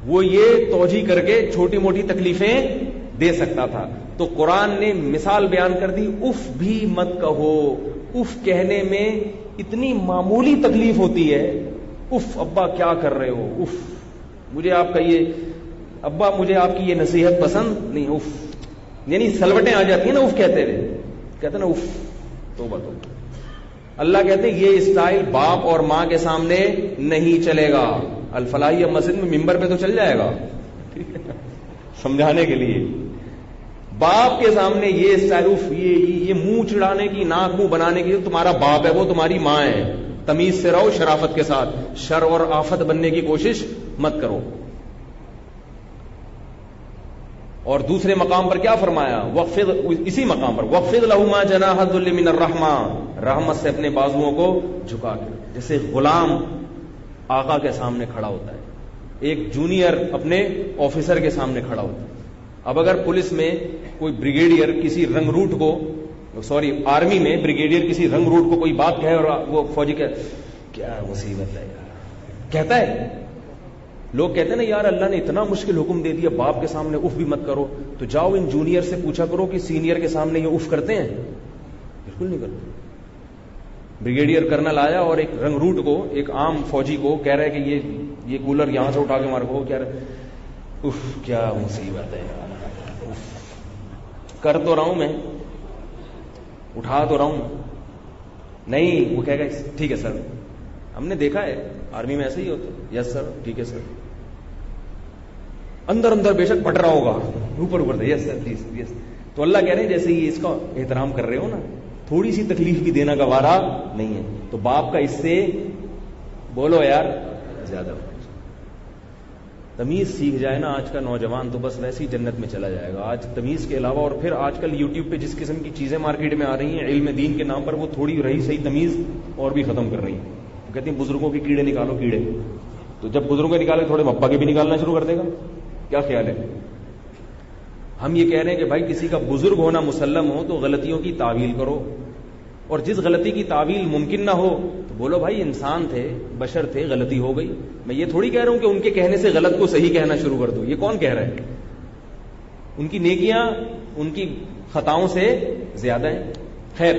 وہ یہ توجیہ کر کے چھوٹی موٹی تکلیفیں دے سکتا تھا. تو قرآن نے مثال بیان کر دی, اف بھی مت کہو. اف کہنے میں اتنی معمولی تکلیف ہوتی ہے, اف ابا کیا کر رہے ہو, اف مجھے آپ کا یہ, ابا مجھے آپ کی یہ نصیحت پسند نہیں, اف یعنی سلوٹیں آ جاتی ہیں نا اف کہتے ہوئے, کہتے نا اف. توبہ توبہ. اللہ کہتے ہیں یہ اسٹائل باپ اور ماں کے سامنے نہیں چلے گا. الفلاحیہ مسجد میں ممبر پہ تو چل جائے گا سمجھانے کے لیے. باپ کے سامنے یہ اسٹائل, اف یہ منہ چڑھانے کی, ناک منہ بنانے کی, تمہارا باپ ہے وہ تمہاری ماں ہے, تمیز سے رہو, شرافت کے ساتھ. شر اور آفت بننے کی کوشش مت کرو. اور دوسرے مقام پر کیا فرمایا؟ وخفض، اسی مقام پر وخفض لہ ما جناح الذل من الرحمہ، رحمت سے اپنے بازوؤں کو جھکا کے، جیسے غلام آقا کے سامنے کھڑا ہوتا ہے، ایک جونیئر اپنے آفیسر کے سامنے کھڑا ہوتا ہے. اب اگر پولیس میں کوئی بریگیڈیئر کسی رنگ روٹ کو، آرمی میں بریگیڈیئر کسی رنگ روٹ کو کوئی بات کہے اور وہ فوجی کیا مصیبت ہے یار، کہتا ہے، لوگ کہتے ہیں نا یار اللہ نے اتنا مشکل حکم دے دیا، باپ کے سامنے اف بھی مت کرو، تو جاؤ ان جونیئر سے پوچھا کرو کہ سینئر کے سامنے یہ اف کرتے ہیں؟ بالکل نہیں کرتے. بریگیڈیئر کرنل آیا اور ایک رنگ روٹ کو، ایک عام فوجی کو کہہ رہا ہے کہ یہ کولر یہاں سے اٹھا کے مار کو، کہہ رہا ہے اف کیا مصیبت ہے یار، کر تو رہا ہوں میں، اٹھا تو رہا ہوں، نہیں وہ کہے گا ٹھیک ہے سر، ہم نے دیکھا ہے آرمی میں ایسے ہی ہوتا ہے، یس سر ٹھیک ہے سر، اندر اندر بے شک پٹ رہا ہوگا، اوپر اوپر یس سر پلیز یس. تو اللہ کہہ رہے ہیں جیسے ہی اس کا احترام کر رہے ہو نا، تھوڑی سی تکلیف بھی دینا کا وارہ نہیں ہے. تو باپ کا اس سے بولو یار زیادہ تمیز سیکھ جائے نا آج کا نوجوان تو بس ویسی جنت میں چلا جائے گا. آج تمیز کے علاوہ، اور پھر آج کل یوٹیوب پہ جس قسم کی چیزیں مارکیٹ میں آ رہی ہیں علم دین کے نام پر، وہ تھوڑی رہی صحیح تمیز اور بھی ختم کر رہی ہیں. کہتے ہیں بزرگوں کے کیڑے نکالو کیڑے، تو جب بزرگوں کے نکالے تھوڑے ابا کے بھی نکالنا شروع کر دے گا. کیا خیال ہے؟ ہم یہ کہہ رہے ہیں کہ بھائی کسی کا بزرگ ہونا مسلم ہو تو غلطیوں کی تعویل کرو، اور جس غلطی کی تعویل ممکن نہ ہو تو بولو بھائی انسان تھے، بشر تھے، غلطی ہو گئی. میں یہ تھوڑی کہہ رہا ہوں کہ ان کے کہنے سے غلط کو صحیح کہنا شروع کر دو، یہ کون کہہ رہا ہے؟ ان کی نیکیاں ان کی خطاؤں سے زیادہ ہیں. خیر،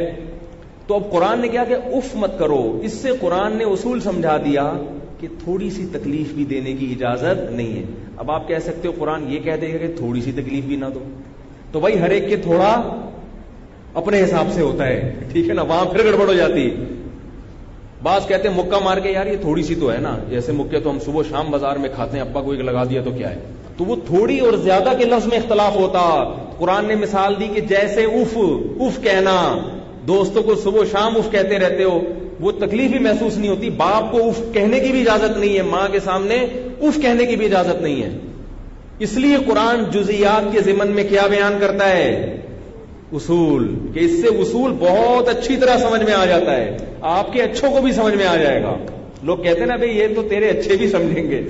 تو اب قرآن نے کیا کہ اف مت کرو، اس سے قرآن نے اصول سمجھا دیا کہ تھوڑی سی تکلیف بھی دینے کی اجازت نہیں ہے. اب آپ کہہ سکتے ہو قرآن یہ کہہ دے گا کہ تھوڑی سی تکلیف بھی نہ دو، تو بھائی ہر ایک کے تھوڑا اپنے حساب سے ہوتا ہے، ٹھیک ہے نا، وہاں پھر گڑبڑ ہو جاتی. بعض کہتے ہیں مکہ مار کے یار یہ تھوڑی سی تو ہے نا، جیسے مکے تو ہم صبح شام بازار میں کھاتے ہیں، ابا کو ایک لگا دیا تو کیا ہے. تو وہ تھوڑی اور زیادہ کے لفظ میں اختلاف ہوتا. قرآن نے مثال دی کہ جیسے اف کہنا، دوستوں کو صبح شام اف کہتے رہتے ہو، وہ تکلیف بھی محسوس نہیں ہوتی. باپ کو اف کہنے کی بھی اجازت نہیں ہے، ماں کے سامنے اف کہنے کی بھی اجازت نہیں ہے. اس لیے قرآن جزیات کے ضمن میں کیا بیان کرتا ہے؟ اصول، کہ اس سے اصول بہت اچھی طرح سمجھ میں آ جاتا ہے، آپ کے اچھوں کو بھی سمجھ میں آ جائے گا. لوگ کہتے ہیں نا بھئی یہ تو تیرے اچھے بھی سمجھیں گے.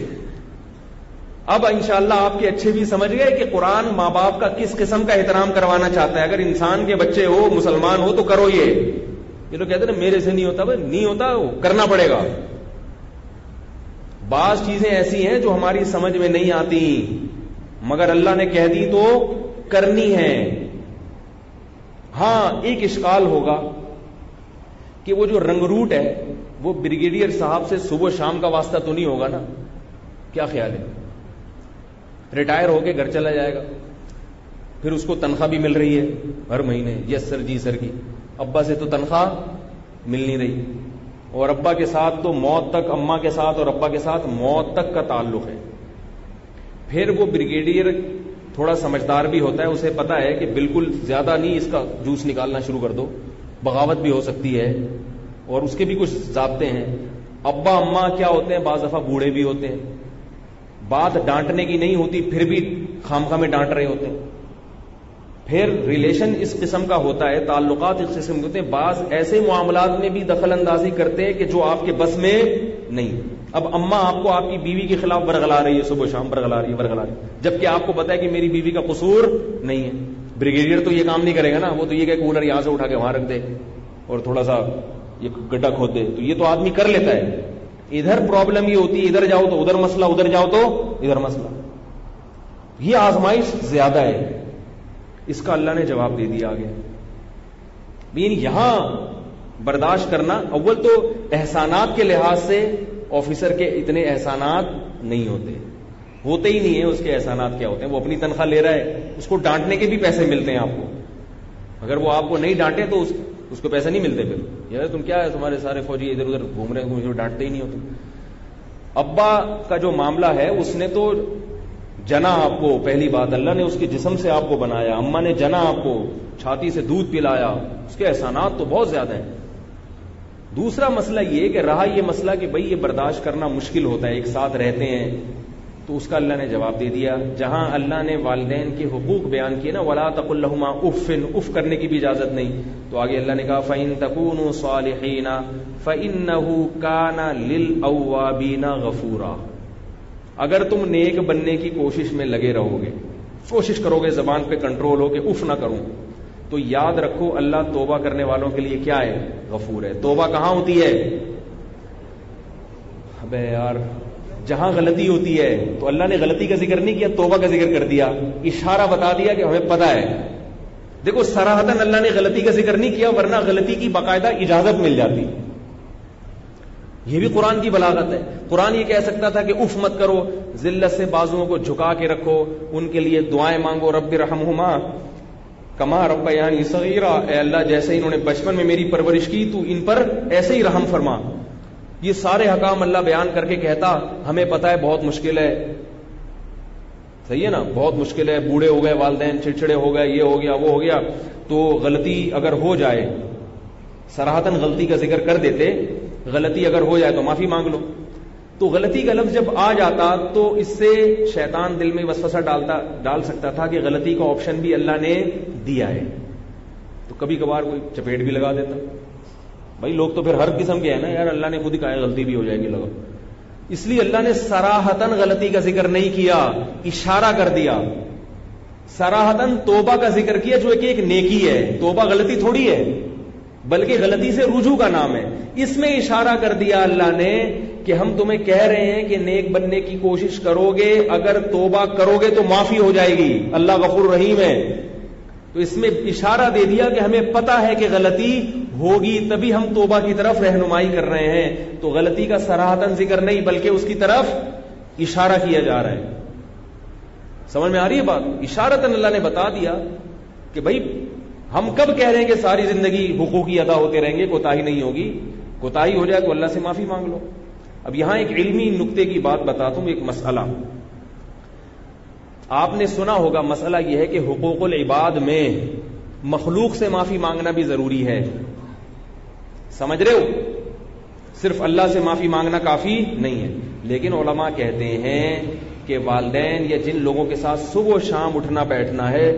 اب انشاءاللہ آپ کے اچھے بھی سمجھ گئے کہ قرآن ماں باپ کا کس قسم کا احترام کروانا چاہتا ہے. اگر انسان کے بچے ہو، مسلمان ہو تو کرو. یہ لوگ کہتے ہیں نا میرے سے نہیں ہوتا، بھائی نہیں ہوتا، کرنا پڑے گا. بعض چیزیں ایسی ہیں جو ہماری سمجھ میں نہیں آتی، مگر اللہ نے کہہ دی تو کرنی ہے. ہاں ایک اشکال ہوگا کہ وہ جو رنگ روٹ ہے وہ بریگیڈیئر صاحب سے صبح شام کا واسطہ تو نہیں ہوگا نا؟ کیا خیال ہے؟ ریٹائر ہو کے گھر چلا جائے گا، پھر اس کو تنخواہ بھی مل رہی ہے ہر مہینے، یس سر جی سر کی. ابا سے تو تنخواہ مل نہیں رہی، اور ابا کے ساتھ تو موت تک، اماں کے ساتھ اور ابا کے ساتھ موت تک کا تعلق ہے. پھر وہ بریگیڈیئر تھوڑا سمجھدار بھی ہوتا ہے، اسے پتا ہے کہ بالکل زیادہ نہیں اس کا جوس نکالنا شروع کر دو، بغاوت بھی ہو سکتی ہے، اور اس کے بھی کچھ ضابطے ہیں. ابا اماں کیا ہوتے ہیں، بعض دفعہ بوڑھے بھی ہوتے ہیں، بات ڈانٹنے کی نہیں ہوتی پھر بھی خامخواہ میں ڈانٹ رہے ہوتے ہیں. پھر ریلیشن اس قسم کا ہوتا ہے، تعلقات اس قسم کے ہوتے ہیں. بعض ایسے معاملات میں بھی دخل اندازی کرتے ہیں کہ جو آپ کے بس میں نہیں. اب اماں آپ کو آپ کی بیوی کے خلاف برگلا رہی ہے، صبح شام برگلا رہی ہے، جبکہ آپ کو پتا ہے کہ میری بیوی کا قصور نہیں ہے. بریگیڈیئر تو یہ کام نہیں کرے گا نا، وہ تو یہ کہ کولر یہاں سے اٹھا کے وہاں رکھ دے اور تھوڑا سا یہ گڈھا کھود دے، تو یہ تو آدمی کر لیتا ہے. ادھر پرابلم یہ ہوتی ہے، ادھر جاؤ تو ادھر مسئلہ، ادھر جاؤ تو ادھر مسئلہ. یہ آزمائش زیادہ ہے. اس کا اللہ نے جواب دے دیا آگے. یہاں برداشت کرنا، اول تو احسانات کے لحاظ سے آفیسر کے اتنے احسانات نہیں ہوتے ہی نہیں ہیں. اس کے احسانات کیا ہوتے ہیں؟ وہ اپنی تنخواہ لے رہا ہے، اس کو ڈانٹنے کے بھی پیسے ملتے ہیں آپ کو. اگر وہ آپ کو نہیں ڈانٹے تو اس کو پیسے نہیں ملتے. پھر یار تم کیا ہے، تمہارے سارے فوجی ادھر ادھر گھوم رہے ہیں، مجھے ڈانٹتے ہی نہیں ہوتے. ابا کا جو معاملہ ہے، اس نے تو جنا آپ کو، پہلی بات اللہ نے اس کے جسم سے آپ کو بنایا، اماں نے جنا آپ کو، چھاتی سے دودھ پلایا، اس کے احسانات تو بہت زیادہ ہیں. دوسرا مسئلہ یہ کہ رہا یہ مسئلہ کہ بھئی یہ برداشت کرنا مشکل ہوتا ہے، ایک ساتھ رہتے ہیں تو اس کا اللہ نے جواب دے دیا. جہاں اللہ نے والدین کے حقوق بیان کیے نا, وَلَا تَقُلْ لَهُمَا اُفٍّ, اف کرنے کی بھی اجازت نہیں, تو آگے اللہ نے کہا فَإِن تَكُونُوا صَالِحِينَ فَإِنَّهُ كَانَ لِلْأَوَّابِينَ غَفُورًا. اگر تم نیک بننے کی کوشش میں لگے رہو گے, کوشش کرو گے زبان پہ کنٹرول ہو کہ اف نہ کروں, تو یاد رکھو اللہ توبہ کرنے والوں کے لیے کیا ہے, غفور ہے. توبہ کہاں ہوتی ہے؟ ابے یار, جہاں غلطی ہوتی ہے تو اللہ نے غلطی کا ذکر نہیں کیا, توبہ کا ذکر کر دیا, اشارہ بتا دیا کہ ہمیں پتہ ہے. دیکھو صراحتاً اللہ نے غلطی کا ذکر نہیں کیا, ورنہ غلطی کی باقاعدہ اجازت مل جاتی. یہ بھی قرآن کی بلاغت ہے. قرآن یہ کہہ سکتا تھا کہ اف مت کرو, ذلت سے بازوؤں کو جھکا کے رکھو, ان کے لیے دعائیں مانگو, رب ارحمہما کما ربیانی صغیرا, اے اللہ جیسے انہوں نے بچپن میں میری پرورش کی تو ان پر ایسے ہی رحم فرما. یہ سارے حکام اللہ بیان کر کے کہتا ہمیں پتہ ہے بہت مشکل ہے, صحیح ہے نا, بہت مشکل ہے, بوڑھے ہو گئے والدین, چڑچڑے ہو گئے, یہ ہو گیا وہ ہو گیا, تو غلطی اگر ہو جائے, صراحتاً غلطی کا ذکر کر دیتے, غلطی اگر ہو جائے تو معافی مانگ لو. تو غلطی کا لفظ جب آ جاتا تو اس سے شیطان دل میں وسوسہ ڈال سکتا تھا کہ غلطی کا آپشن بھی اللہ نے دیا ہے, تو کبھی کبھار کوئی چپیٹ بھی لگا دیتا. بھائی لوگ تو پھر ہر قسم کے ہیں نا یار, اللہ نے خود ہی کہا ہے غلطی بھی ہو جائے گی, لگا. اس لیے اللہ نے صراحتاً غلطی کا ذکر نہیں کیا, اشارہ کر دیا. صراحتاً توبہ کا ذکر کیا جو ایک نیکی ہے. توبہ غلطی تھوڑی ہے, بلکہ غلطی سے رجوع کا نام ہے. اس میں اشارہ کر دیا اللہ نے کہ ہم تمہیں کہہ رہے ہیں کہ نیک بننے کی کوشش کرو گے, اگر توبہ کرو گے تو معافی ہو جائے گی, اللہ غفور رحیم ہے. تو اس میں اشارہ دے دیا کہ ہمیں پتہ ہے کہ غلطی ہوگی, تبھی ہم توبہ کی طرف رہنمائی کر رہے ہیں. تو غلطی کا صراحتاً ذکر نہیں, بلکہ اس کی طرف اشارہ کیا جا رہا ہے. سمجھ میں آ رہی ہے بات؟ اشارتاً اللہ نے بتا دیا کہ بھائی ہم کب کہہ رہے ہیں کہ ساری زندگی حقوقی ادا ہوتے رہیں گے, کوتاہی نہیں ہوگی. کوتاہی ہو جائے تو اللہ سے معافی مانگ لو. اب یہاں ایک علمی نقطے کی بات بتاتا ہوں, ایک مسئلہ آپ نے سنا ہوگا. مسئلہ یہ ہے کہ حقوق العباد میں مخلوق سے معافی مانگنا بھی ضروری ہے. سمجھ رہے ہو؟ صرف اللہ سے معافی مانگنا کافی نہیں ہے. لیکن علماء کہتے ہیں کہ والدین یا جن لوگوں کے ساتھ صبح و شام اٹھنا بیٹھنا ہے,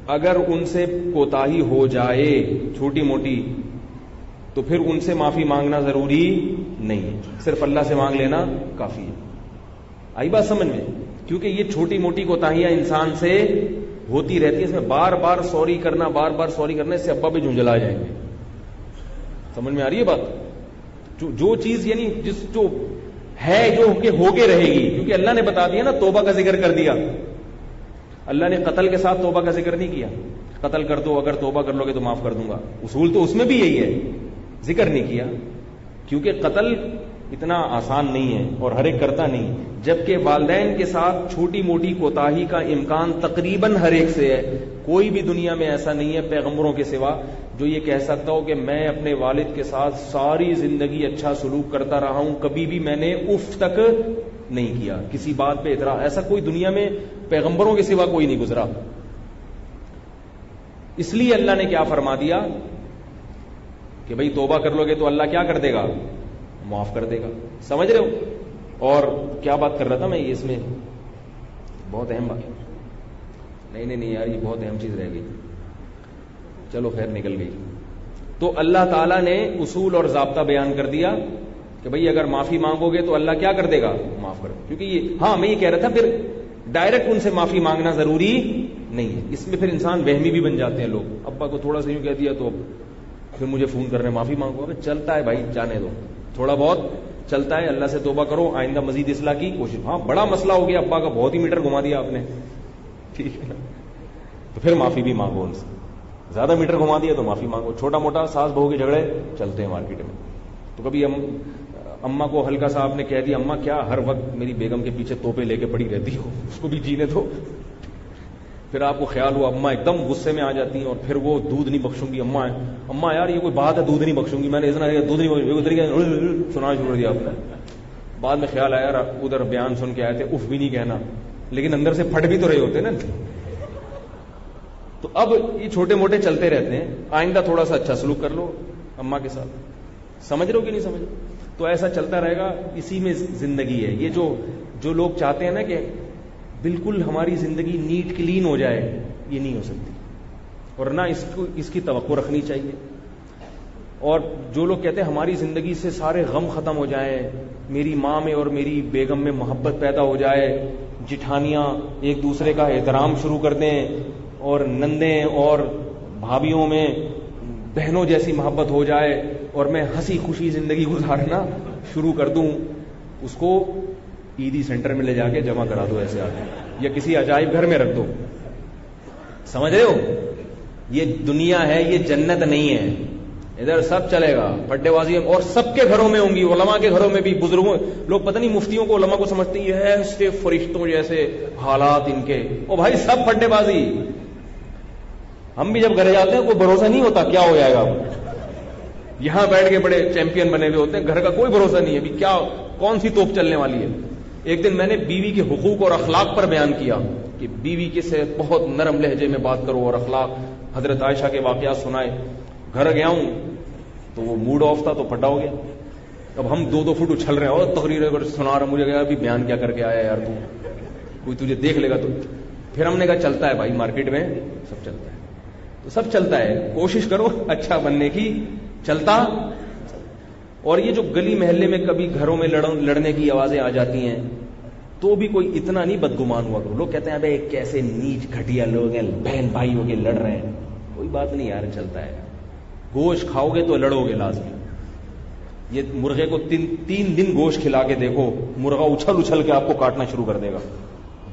اگر ان سے کوتاہی ہو جائے چھوٹی موٹی, تو پھر ان سے معافی مانگنا ضروری نہیں ہے, صرف اللہ سے مانگ لینا کافی ہے. آئی بات سمجھ میں؟ کیونکہ یہ چھوٹی موٹی کوتاہیاں انسان سے ہوتی رہتی ہیں, اس میں بار بار سوری کرنا, بار بار سوری کرنے سے ابا بھی جھنجھلا جائیں گے. سمجھ میں آ رہی ہے بات؟ جو چیز یعنی جو ہے جو کہ ہو کے رہے گی, کیونکہ اللہ نے بتا دیا نا, توبہ کا ذکر کر دیا. اللہ نے قتل کے ساتھ توبہ کا ذکر نہیں کیا, قتل کر دو, اگر توبہ کر لو گے تو معاف کر دوں گا. اصول تو اس میں بھی یہی ہے, ذکر نہیں کیا, کیونکہ قتل اتنا آسان نہیں ہے اور ہر ایک کرتا نہیں. جبکہ والدین کے ساتھ چھوٹی موٹی کوتاہی کا امکان تقریباً ہر ایک سے ہے. کوئی بھی دنیا میں ایسا نہیں ہے پیغمبروں کے سوا جو یہ کہہ سکتا ہو کہ میں اپنے والد کے ساتھ ساری زندگی اچھا سلوک کرتا رہا ہوں, کبھی بھی میں نے اف تک نہیں کیا, کسی بات پہ اعتراض, ایسا کوئی دنیا میں پیغمبروں کے سوا کوئی نہیں گزرا. اس لیے اللہ نے کیا فرما دیا کہ بھئی توبہ کر لو گے تو اللہ کیا کر دے گا, معاف کر دے گا. سمجھ رہے ہو؟ اور کیا بات کر رہا تھا میں, اس میں بہت اہم بات, نہیں یار یہ بہت اہم چیز رہ گئی, چلو خیر نکل گئی. تو اللہ تعالیٰ نے اصول اور ضابطہ بیان کر دیا کہ بھئی اگر معافی مانگو گے تو اللہ کیا کر دے گا, معاف کر. کیونکہ یہ, ہاں میں یہ کہہ رہا تھا پھر ڈائریکٹ ان سے معافی مانگنا ضروری نہیں ہے. اس میں پھر انسان وہمی بھی بن جاتے ہیں لوگ, ابا کو تھوڑا سا یوں کہہ دیا تو پھر مجھے فون کر رہے معافی مانگو. ابے چلتا ہے بھائی, جانے دو, تھوڑا بہت چلتا ہے, اللہ سے توبہ کرو, آئندہ مزید اصلاح کی کوشش. ہاں بڑا مسئلہ ہو گیا, ابا کا بہت ہی میٹر گھما دیا آپ نے, ٹھیک ہے نا, تو پھر معافی بھی مانگو ان سے. زیادہ میٹر گھما دیا تو معافی مانگو. چھوٹا موٹا ساس بہو کے جھگڑے چلتے ہیں مارکیٹ میں, تو کبھی اماں کو ہلکا سا آپ نے کہہ دیا, اماں کیا ہر وقت میری بیگم کے پیچھے توپے لے کے پڑی رہتی ہو, اس کو بھی جینے دو. پھر آپ کو خیال ہوا اماں ایک دم غصے میں آ جاتی ہیں اور پھر وہ دودھ نہیں بخشوں گی. اماں یار یہ کوئی بات ہے, دودھ نہیں بخشوں گی. میں نے اتنا دودھ نہیں بخشوں سنا چھوڑ دیا آپ نے. بعد میں خیال آیا یار ادھر بیان سن کے آئے تھے, اف بھی نہیں کہنا, لیکن اندر سے پھٹ بھی تو رہے ہوتے نا. تو اب یہ چھوٹے موٹے چلتے رہتے ہیں. آئندہ تھوڑا سا اچھا سلوک کر لو اماں کے ساتھ. سمجھ رہے ہو کہ نہیں سمجھ؟ تو ایسا چلتا رہے گا, اسی میں زندگی ہے. یہ جو جو لوگ چاہتے ہیں نا کہ بالکل ہماری زندگی نیٹ کلین ہو جائے، یہ نہیں ہو سکتی، اور نہ اس کی توقع رکھنی چاہیے. اور جو لوگ کہتے ہیں ہماری زندگی سے سارے غم ختم ہو جائیں، میری ماں میں اور میری بیگم میں محبت پیدا ہو جائے، جٹھانیاں ایک دوسرے کا احترام شروع کر دیں، اور نندیں اور بھابھیوں میں بہنوں جیسی محبت ہو جائے، اور میں ہنسی خوشی زندگی گزارنا شروع کر دوں، اس کو عیدی سینٹر میں لے جا کے جمع کرا دو ایسے آدمی، یا کسی عجائب گھر میں رکھ دو. سمجھ رہے ہو؟ یہ دنیا ہے، یہ جنت نہیں ہے. ادھر سب چلے گا، پٹے بازی، اور سب کے گھروں میں ہوں گی، علماء کے گھروں میں بھی، بزرگوں. لوگ پتہ نہیں مفتیوں کو، علماء کو سمجھتے ہیں ایسے فرشتوں جیسے حالات ان کے. او بھائی سب پٹے بازی. ہم بھی جب گھر جاتے ہیں کوئی بھروسہ نہیں ہوتا کیا ہو جائے گا. یہاں بیٹھ کے بڑے چیمپئن بنے ہوئے ہوتے ہیں، گھر کا کوئی بھروسہ نہیں ہے ابھی کیا کون سی توپ چلنے والی ہے. ایک دن میں نے بیوی کے حقوق اور اخلاق پر بیان کیا کہ بیوی کے سے بہت نرم لہجے میں بات کرو اور اخلاق. حضرت عائشہ کے واقعات سنائے. گھر گیا ہوں تو وہ موڈ آف تھا تو پھٹا ہو گیا. اب ہم 2 فٹ اچھل رہے ہیں اور تقریر اگر سنا رہا مجھے گیا ابھی بیان کیا کر کے آیا یار تو کوئی تجھے دیکھ لے گا تو. پھر ہم نے کہا چلتا ہے بھائی، مارکیٹ میں سب چلتا ہے تو سب چلتا ہے، کوشش کرو اچھا بننے کی. چلتا. اور یہ جو گلی محلے میں کبھی گھروں میں لڑنے کی آوازیں آ جاتی ہیں تو بھی کوئی اتنا نہیں بدگمان ہوا کرو. لوگ کہتے ہیں ابے کیسے نیچ گھٹیا لوگ ہیں، بہن بھائی ہو کے لڑ رہے ہیں. کوئی بات نہیں یار، چلتا ہے. گوشت کھاؤ گے تو لڑو گے لازمی. یہ مرغے کو 3 دن گوشت کھلا کے دیکھو، مرغا اچھل اچھل کے آپ کو کاٹنا شروع کر دے گا.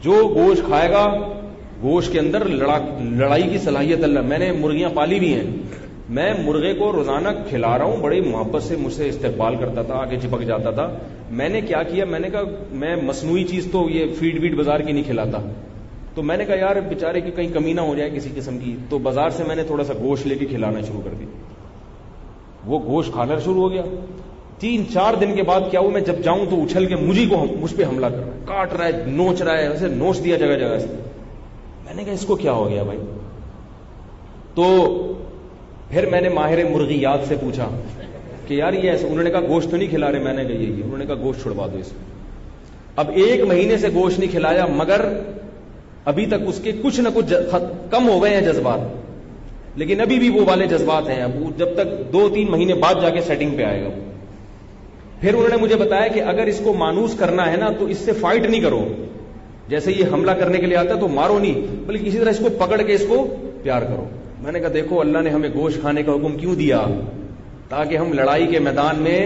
جو گوشت کھائے گا گوشت کے اندر لڑائی کی صلاحیت اللہ. میں نے مرغیاں پالی بھی ہیں. میں مرغے کو روزانہ کھلا رہا ہوں، بڑی محبت سے مجھ سے استقبال کرتا تھا، آگے چپک جاتا تھا. میں نے کیا کیا، میں نے کہا میں مصنوعی چیز تو یہ فیڈ ویڈ بازار کی نہیں کھلاتا. تو میں نے کہا یار بیچارے کی کہیں کمی نہ ہو جائے کسی قسم کی، تو بازار سے میں نے تھوڑا سا گوشت لے کے کھلانا شروع کر دی. وہ گوشت کھانا شروع ہو گیا. 3-4 دن کے بعد کیا ہوا، میں جب جاؤں تو اچھل کے مجھ پہ حملہ کر رہا ہے، کاٹ رہا ہے، نوچ رہا ہے، ایسے نوچ دیا جگہ جگہ سے. میں نے کہا اس کو کیا ہو گیا بھائی. تو پھر میں نے ماہر مرغیات سے پوچھا کہ یار یہ ایسے. انہوں نے کہا گوشت تو نہیں کھلا رہے. میں نے کہا یہ انہوں نے کہا گوشت چھڑوا دو اس کو. اب 1 مہینے سے گوشت نہیں کھلایا، مگر ابھی تک اس کے کچھ نہ کچھ کم ہو گئے ہیں جذبات، لیکن ابھی بھی وہ والے جذبات ہیں. اب جب تک 2-3 مہینے بعد جا کے سیٹنگ پہ آئے گا. پھر انہوں نے مجھے بتایا کہ اگر اس کو مانوس کرنا ہے نا تو اس سے فائٹ نہیں کرو. جیسے یہ حملہ کرنے کے لیے آتا ہے تو مارو نہیں، بلکہ اسی طرح اس کو پکڑ کے اس کو پیار کرو. میں نے کہا دیکھو اللہ نے ہمیں گوشت کھانے کا حکم کیوں دیا، تاکہ ہم لڑائی کے میدان میں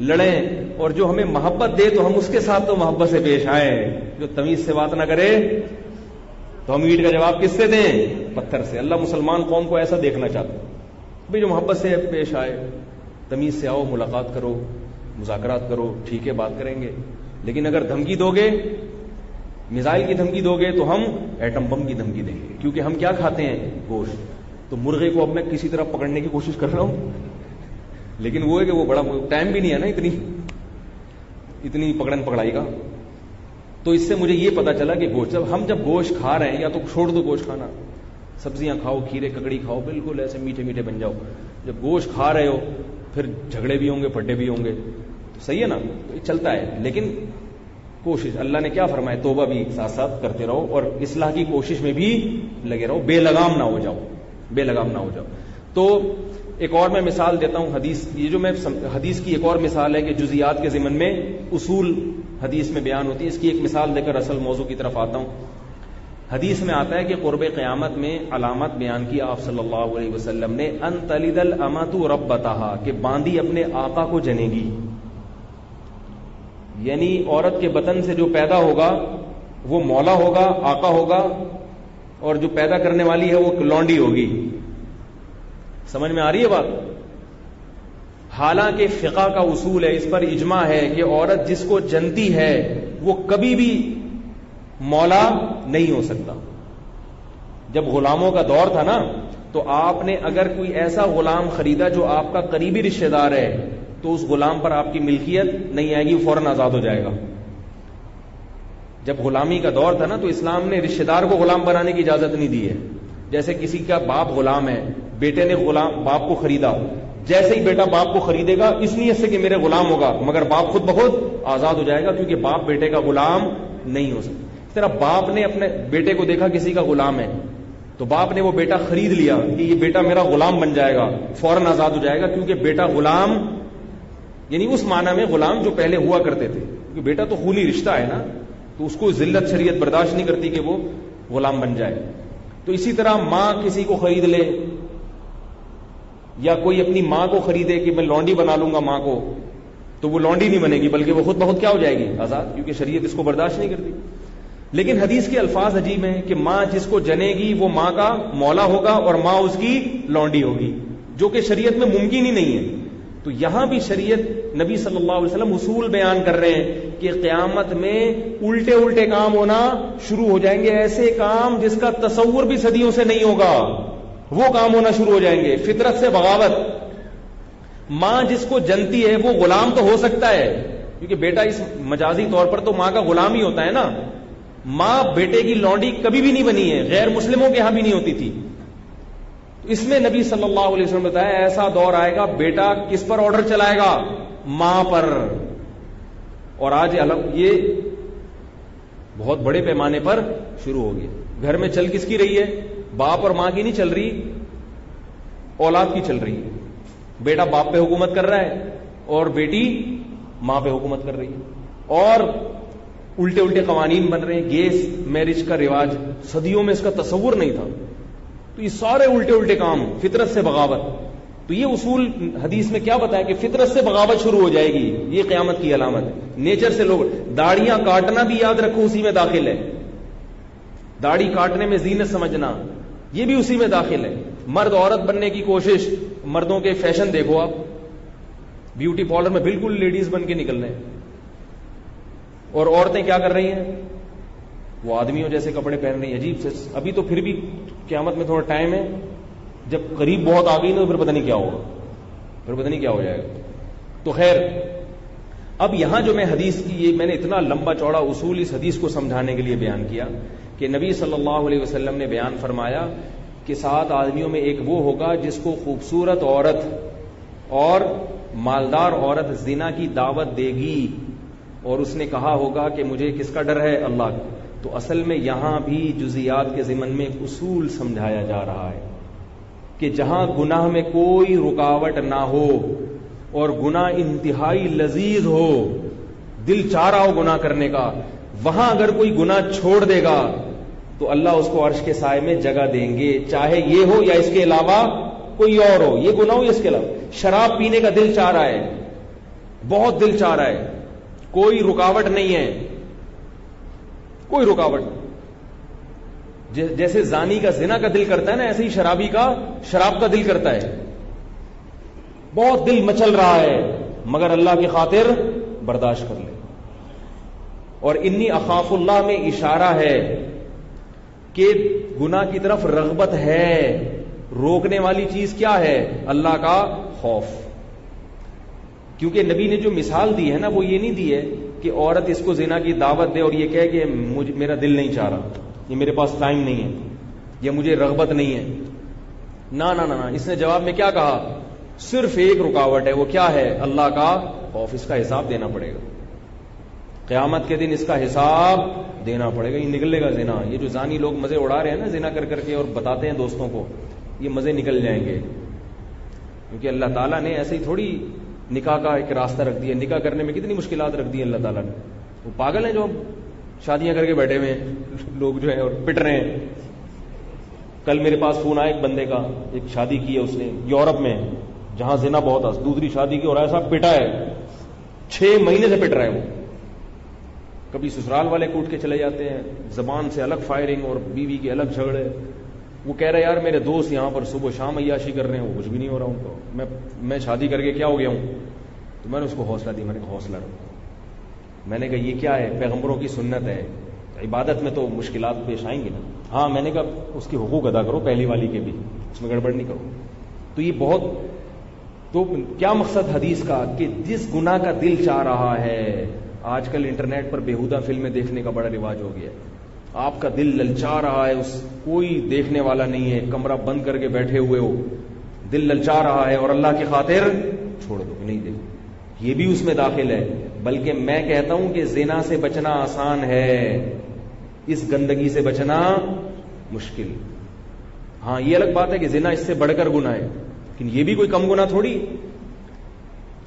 لڑیں، اور جو ہمیں محبت دے تو ہم اس کے ساتھ تو محبت سے پیش آئیں. جو تمیز سے بات نہ کرے تو ہم اینٹ کا جواب کس سے دیں؟ پتھر سے. اللہ مسلمان قوم کو ایسا دیکھنا چاہتا ہے بھائی، جو محبت سے پیش آئے، تمیز سے آؤ، ملاقات کرو، مذاکرات کرو، ٹھیک ہے بات کریں گے. لیکن اگر دھمکی دو گے، میزائل کی دھمکی دو گے تو ہم ایٹم بم کی دھمکی دیں گے، کیونکہ ہم کیا کھاتے ہیں؟ گوشت. تو مرغے کو اب میں کسی طرح پکڑنے کی کوشش کر رہا ہوں، لیکن وہ ہے کہ وہ بڑا ٹائم بھی نہیں ہے نا اتنی پکڑن پکڑائی کا. تو اس سے مجھے یہ پتا چلا کہ گوشت، جب گوشت کھا رہے ہیں یا تو چھوڑ دو گوشت کھانا، سبزیاں کھاؤ، کھیرے ککڑی کھاؤ، بالکل ایسے میٹھے میٹھے بن جاؤ. جب گوشت کھا رہے ہو پھر جھگڑے بھی ہوں گے، پھڈے بھی ہوں گے، صحیح ہے نا. تو یہ چلتا ہے، لیکن کوشش اللہ نے کیا فرمایا، توبہ بھی ساتھ ساتھ کرتے رہو اور اصلاح کی کوشش میں بھی لگے رہو، بے لگام نہ ہو جاؤ، بے لگام نہ ہو جاؤ. تو ایک اور میں مثال دیتا ہوں حدیث، یہ جو میں حدیث کی ایک اور مثال ہے کہ جزیات کے ضمن میں اصول حدیث میں بیان ہوتی ہے. اس کی ایک مثال دے کر اصل موضوع کی طرف آتا ہوں. حدیث میں آتا ہے کہ قرب قیامت میں علامت بیان کی آپ صلی اللہ علیہ وسلم نے، ان تلد الامۃ ربتہا، کہ باندی اپنے آقا کو جنے گی. یعنی عورت کے بطن سے جو پیدا ہوگا وہ مولا ہوگا، آقا ہوگا، اور جو پیدا کرنے والی ہے وہ لونڈی ہوگی. سمجھ میں آ رہی ہے بات؟ حالانکہ فقہ کا اصول ہے، اس پر اجماع ہے کہ عورت جس کو جنتی ہے وہ کبھی بھی مولا نہیں ہو سکتا. جب غلاموں کا دور تھا نا تو آپ نے اگر کوئی ایسا غلام خریدا جو آپ کا قریبی رشتہ دار ہے تو اس غلام پر آپ کی ملکیت نہیں آئے گی، فوراً آزاد ہو جائے گا. جب غلامی کا دور تھا نا تو اسلام نے رشتہ دار کو غلام بنانے کی اجازت نہیں دی ہے. جیسے کسی کا باپ غلام ہے، بیٹے نے باپ کو خریدا، جیسے ہی بیٹا باپ کو خریدے گا اس نیت سے کہ میرے غلام ہوگا، مگر باپ خود بخود آزاد ہو جائے گا، کیونکہ باپ بیٹے کا غلام نہیں ہو سکتا۔ اس طرح باپ نے اپنے بیٹے کو دیکھا کسی کا غلام ہے تو باپ نے وہ بیٹا خرید لیا کہ یہ بیٹا میرا غلام بن جائے گا، فوراً آزاد ہو جائے گا، کیونکہ بیٹا غلام، یعنی اس معنی میں غلام جو پہلے ہوا کرتے تھے، کیونکہ بیٹا تو خونی رشتہ ہے نا، تو اس کو ذلت شریعت برداشت نہیں کرتی کہ وہ غلام بن جائے۔ تو اسی طرح ماں کسی کو خرید لے یا کوئی اپنی ماں کو خریدے کہ میں لونڈی بنا لوں گا ماں کو، تو وہ لونڈی نہیں بنے گی بلکہ وہ خود بخود کیا ہو جائے گی؟ آزاد، کیونکہ شریعت اس کو برداشت نہیں کرتی۔ لیکن حدیث کے الفاظ عجیب ہیں کہ ماں جس کو جنے گی وہ ماں کا مولا ہوگا اور ماں اس کی لونڈی ہوگی، جو کہ شریعت میں ممکن ہی نہیں ہے۔ تو یہاں بھی شریعت نبی صلی اللہ علیہ وسلم اصول بیان کر رہے ہیں کہ قیامت میں الٹے الٹے کام ہونا شروع ہو جائیں گے، ایسے کام جس کا تصور بھی صدیوں سے نہیں ہوگا، وہ کام ہونا شروع ہو جائیں گے، فطرت سے بغاوت۔ ماں جس کو جنتی ہے وہ غلام تو ہو سکتا ہے، کیونکہ بیٹا اس مجازی طور پر تو ماں کا غلام ہی ہوتا ہے نا، ماں بیٹے کی لونڈی کبھی بھی نہیں بنی ہے، غیر مسلموں کے ہاں بھی نہیں ہوتی تھی۔ تو اس میں نبی صلی اللہ علیہ وسلم نے بتایا ایسا دور آئے گا بیٹا کس پر آرڈر چلائے گا؟ ماں پر۔ اور آج یہ بہت بڑے پیمانے پر شروع ہو گیا، گھر میں چل کس کی رہی ہے؟ باپ اور ماں کی نہیں چل رہی، اولاد کی چل رہی ہے۔ بیٹا باپ پہ حکومت کر رہا ہے اور بیٹی ماں پہ حکومت کر رہی ہے، اور الٹے الٹے قوانین بن رہے ہیں۔ گیس میرج کا رواج صدیوں میں اس کا تصور نہیں تھا، تو یہ سارے الٹے الٹے کام، فطرت سے بغاوت۔ تو یہ اصول حدیث میں کیا بتایا کہ فطرت سے بغاوت شروع ہو جائے گی، یہ قیامت کی علامت ہے۔ نیچر سے لوگ داڑیاں کاٹنا بھی یاد رکھو اسی میں داخل ہے، داڑھی کاٹنے میں زینت سمجھنا یہ بھی اسی میں داخل ہے۔ مرد عورت بننے کی کوشش، مردوں کے فیشن دیکھو آپ، بیوٹی پارلر میں بالکل لیڈیز بن کے نکل رہے ہیں، اور عورتیں کیا کر رہی ہیں؟ وہ آدمیوں جیسے کپڑے پہن رہی ہیں، عجیب سے۔ ابھی تو پھر بھی قیامت میں تھوڑا ٹائم ہے، جب قریب بہت آ گئی نا پھر پتہ نہیں کیا ہوگا، پھر پتہ نہیں کیا ہو جائے گا۔ تو خیر، اب یہاں جو میں حدیث کی، یہ میں نے اتنا لمبا چوڑا اصول اس حدیث کو سمجھانے کے لیے بیان کیا کہ نبی صلی اللہ علیہ وسلم نے بیان فرمایا کہ 7 آدمیوں میں ایک وہ ہوگا جس کو خوبصورت عورت اور مالدار عورت زنا کی دعوت دے گی، اور اس نے کہا ہوگا کہ مجھے کس کا ڈر ہے؟ اللہ کا۔ تو اصل میں یہاں بھی جزیات کے ضمن میں ایک اصول سمجھایا جا رہا ہے کہ جہاں گناہ میں کوئی رکاوٹ نہ ہو اور گناہ انتہائی لذیذ ہو، دل چاہ رہا ہو گناہ کرنے کا، وہاں اگر کوئی گناہ چھوڑ دے گا تو اللہ اس کو عرش کے سائے میں جگہ دیں گے، چاہے یہ ہو یا اس کے علاوہ کوئی اور ہو، یہ گناہ ہو یا اس کے علاوہ۔ شراب پینے کا دل چاہ رہا ہے، بہت دل چاہ رہا ہے، کوئی رکاوٹ نہیں ہے، کوئی رکاوٹ نہیں۔ جیسے زانی کا زنا کا دل کرتا ہے نا، ایسے ہی شرابی کا شراب کا دل کرتا ہے، بہت دل مچل رہا ہے، مگر اللہ کی خاطر برداشت کر لے۔ اور انی اخاف اللہ میں اشارہ ہے کہ گناہ کی طرف رغبت ہے، روکنے والی چیز کیا ہے؟ اللہ کا خوف۔ کیونکہ نبی نے جو مثال دی ہے نا، وہ یہ نہیں دی ہے کہ عورت اس کو زنا کی دعوت دے اور یہ کہے کہ میرا دل نہیں چاہ رہا، یہ میرے پاس ٹائم نہیں ہے، یا مجھے رغبت نہیں ہے۔ نہ نہ نہ، اس نے جواب میں کیا کہا؟ صرف ایک رکاوٹ ہے، وہ کیا ہے؟ اللہ کا خوف۔ اس کا حساب دینا پڑے گا قیامت کے دن، اس کا حساب دینا پڑے گا۔ یہ نکلے گا زنا۔ یہ جو زانی لوگ مزے اڑا رہے ہیں نا زنا کر کر کے اور بتاتے ہیں دوستوں کو، یہ مزے نکل جائیں گے، کیونکہ اللہ تعالیٰ نے ایسے ہی تھوڑی نکاح کا ایک راستہ رکھ دیا۔ نکاح کرنے میں کتنی مشکلات رکھ دی ہیں اللہ تعالیٰ نے۔ وہ پاگل ہیں جو شادیاں کر کے بیٹھے ہوئے ہیں لوگ جو ہیں اور پٹ رہے ہیں۔ کل میرے پاس فون آیا ایک بندے کا، ایک شادی کی ہے اس نے یورپ میں، جہاں زنا بہت ہے، دوسری شادی کی اور ایسا پٹا ہے، 6 مہینے سے پٹ رہا ہے وہ۔ کبھی سسرال والے کوٹ کے چلے جاتے ہیں، زبان سے الگ فائرنگ اور بیوی کے الگ جھگڑے۔ وہ کہہ رہے یار میرے دوست یہاں پر صبح شام عیاشی کر رہے ہیں، وہ کچھ بھی نہیں ہو رہا ان کو، میں شادی کر کے کیا ہو گیا ہوں؟ تو میں نے اس کو حوصلہ دی، میں نے کہا حوصلہ رکھو۔ میں نے کہا یہ کیا ہے؟ پیغمبروں کی سنت ہے، عبادت میں تو مشکلات پیش آئیں گی نا۔ ہاں میں نے کہا اس کے حقوق ادا کرو پہلی والی کے بھی، اس میں گڑبڑ نہیں کرو۔ تو یہ بہت، تو کیا مقصد حدیث کا کہ جس گناہ کا دل چاہ رہا ہے، آج کل انٹرنیٹ پر بیہودہ فلمیں دیکھنے کا بڑا رواج ہو گیا ہے، آپ کا دل للچا رہا ہے، کوئی دیکھنے والا نہیں ہے، کمرہ بند کر کے بیٹھے ہوئے ہو، دل للچا رہا ہے اور اللہ کی خاطر چھوڑ دو کہ نہیں دیکھو، یہ بھی اس میں داخل ہے۔ بلکہ میں کہتا ہوں کہ زنا سے بچنا آسان ہے، اس گندگی سے بچنا مشکل۔ ہاں یہ الگ بات ہے کہ زنا اس سے بڑھ کر گناہ ہے، لیکن یہ بھی کوئی کم گناہ تھوڑی۔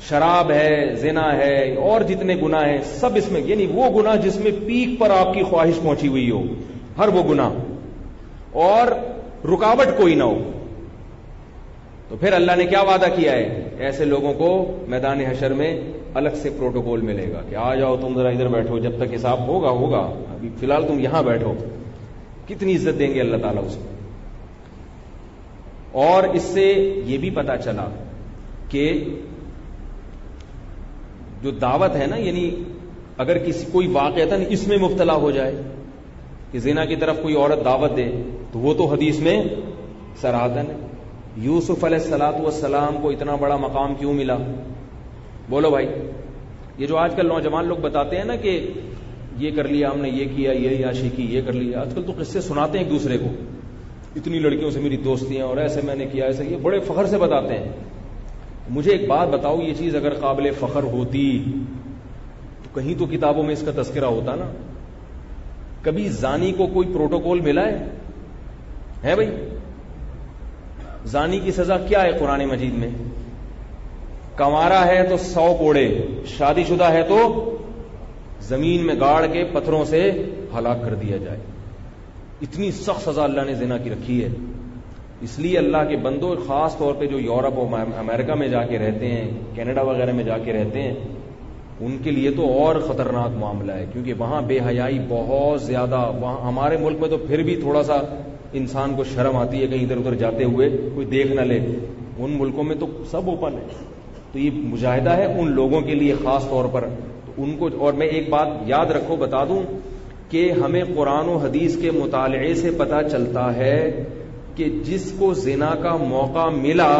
شراب ہے، زنا ہے، اور جتنے گناہ ہیں سب اس میں، یعنی وہ گناہ جس میں پیک پر آپ کی خواہش پہنچی ہوئی ہو، ہر وہ گناہ، اور رکاوٹ کوئی نہ ہو، تو پھر اللہ نے کیا وعدہ کیا ہے؟ ایسے لوگوں کو میدان حشر میں الگ سے پروٹوکول ملے گا کہ آ جاؤ تم ذرا ادھر بیٹھو، جب تک حساب ہوگا، ابھی فی الحال تم یہاں بیٹھو۔ کتنی عزت دیں گے اللہ تعالیٰ اس کو۔ اور اس سے یہ بھی پتا چلا کہ جو دعوت ہے نا، یعنی اگر کوئی واقعتاً اس میں مبتلا ہو جائے کہ زنا کی طرف کوئی عورت دعوت دے، تو وہ تو حدیث میں صراحتاً ہے۔ یوسف علیہ الصلوۃ والسلام کو اتنا بڑا مقام کیوں ملا؟ بولو بھائی، یہ جو آج کل نوجوان لوگ بتاتے ہیں نا کہ یہ کر لیا ہم نے، یہ کیا، یہ عیاشی کی، یہ کر لیا، آج کل تو قصے سناتے ہیں ایک دوسرے کو، اتنی لڑکیوں سے میری دوستی ہیں اور ایسے میں نے کیا، ایسے، یہ بڑے فخر سے بتاتے ہیں۔ مجھے ایک بات بتاؤ، یہ چیز اگر قابل فخر ہوتی تو کہیں تو کتابوں میں اس کا تذکرہ ہوتا نا۔ کبھی زانی کو کوئی پروٹوکول ملا ہے بھائی؟ زانی کی سزا کیا ہے قرآن مجید میں؟ کنوارا ہے تو 100 کوڑے، شادی شدہ ہے تو زمین میں گاڑ کے پتھروں سے ہلاک کر دیا جائے۔ اتنی سخت سزا اللہ نے زنا کی رکھی ہے۔ اس لیے اللہ کے بندوں، خاص طور پہ جو یورپ اور امریکہ میں جا کے رہتے ہیں، کینیڈا وغیرہ میں جا کے رہتے ہیں، ان کے لیے تو اور خطرناک معاملہ ہے، کیونکہ وہاں بے حیائی بہت زیادہ۔ وہاں ہمارے ملک میں تو پھر بھی تھوڑا سا انسان کو شرم آتی ہے کہیں ادھر ادھر جاتے ہوئے کوئی دیکھ نہ لے، ان ملکوں میں تو سب اوپن ہے۔ تو یہ مجاہدہ ہے ان لوگوں کے لیے خاص طور پر، تو ان کو۔ اور میں ایک بات یاد رکھو، بتا دوں کہ ہمیں قرآن و حدیث کے مطالعے سے پتہ چلتا ہے کہ جس کو زنا کا موقع ملا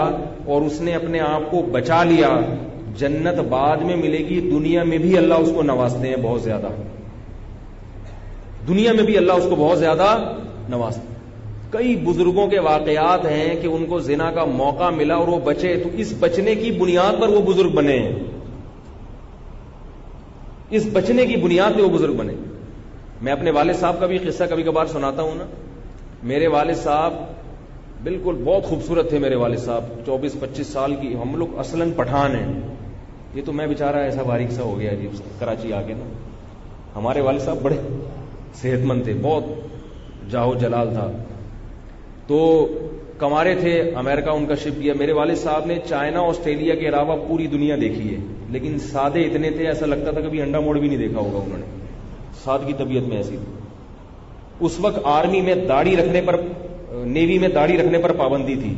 اور اس نے اپنے آپ کو بچا لیا، جنت بعد میں ملے گی، دنیا میں بھی اللہ اس کو نوازتے ہیں بہت زیادہ، دنیا میں بھی اللہ اس کو بہت زیادہ نوازتے ہیں۔ کئی بزرگوں کے واقعات ہیں کہ ان کو زنا کا موقع ملا اور وہ بچے، تو اس بچنے کی بنیاد پر وہ بزرگ بنے ہیں، اس بچنے کی بنیاد پہ وہ بزرگ بنے۔ میں اپنے والد صاحب کا بھی قصہ کبھی کبھار سناتا ہوں نا۔ میرے والد صاحب بالکل بہت خوبصورت تھے، میرے والد صاحب 24-25 سال کی، ہم لوگ اصلاً پٹھان ہیں، یہ تو میں بیچارہ ایسا باریک سا ہو گیا عجیب سا کراچی آ کے نا۔ ہمارے والد صاحب بڑے صحت مند تھے، بہت جاہو جلال تھا، تو کمارے تھے، امریکہ ان کا شپ کیا۔ میرے والد صاحب نے چائنا، آسٹریلیا کے علاوہ پوری دنیا دیکھی ہے، لیکن سادے اتنے تھے ایسا لگتا تھا کبھی انڈا موڑ بھی نہیں دیکھا ہوگا انہوں نے، سادگی طبیعت میں ایسی تھی۔ اس وقت آرمی میں داڑھی رکھنے پر، نیوی میں داڑھی رکھنے پر پابندی تھی،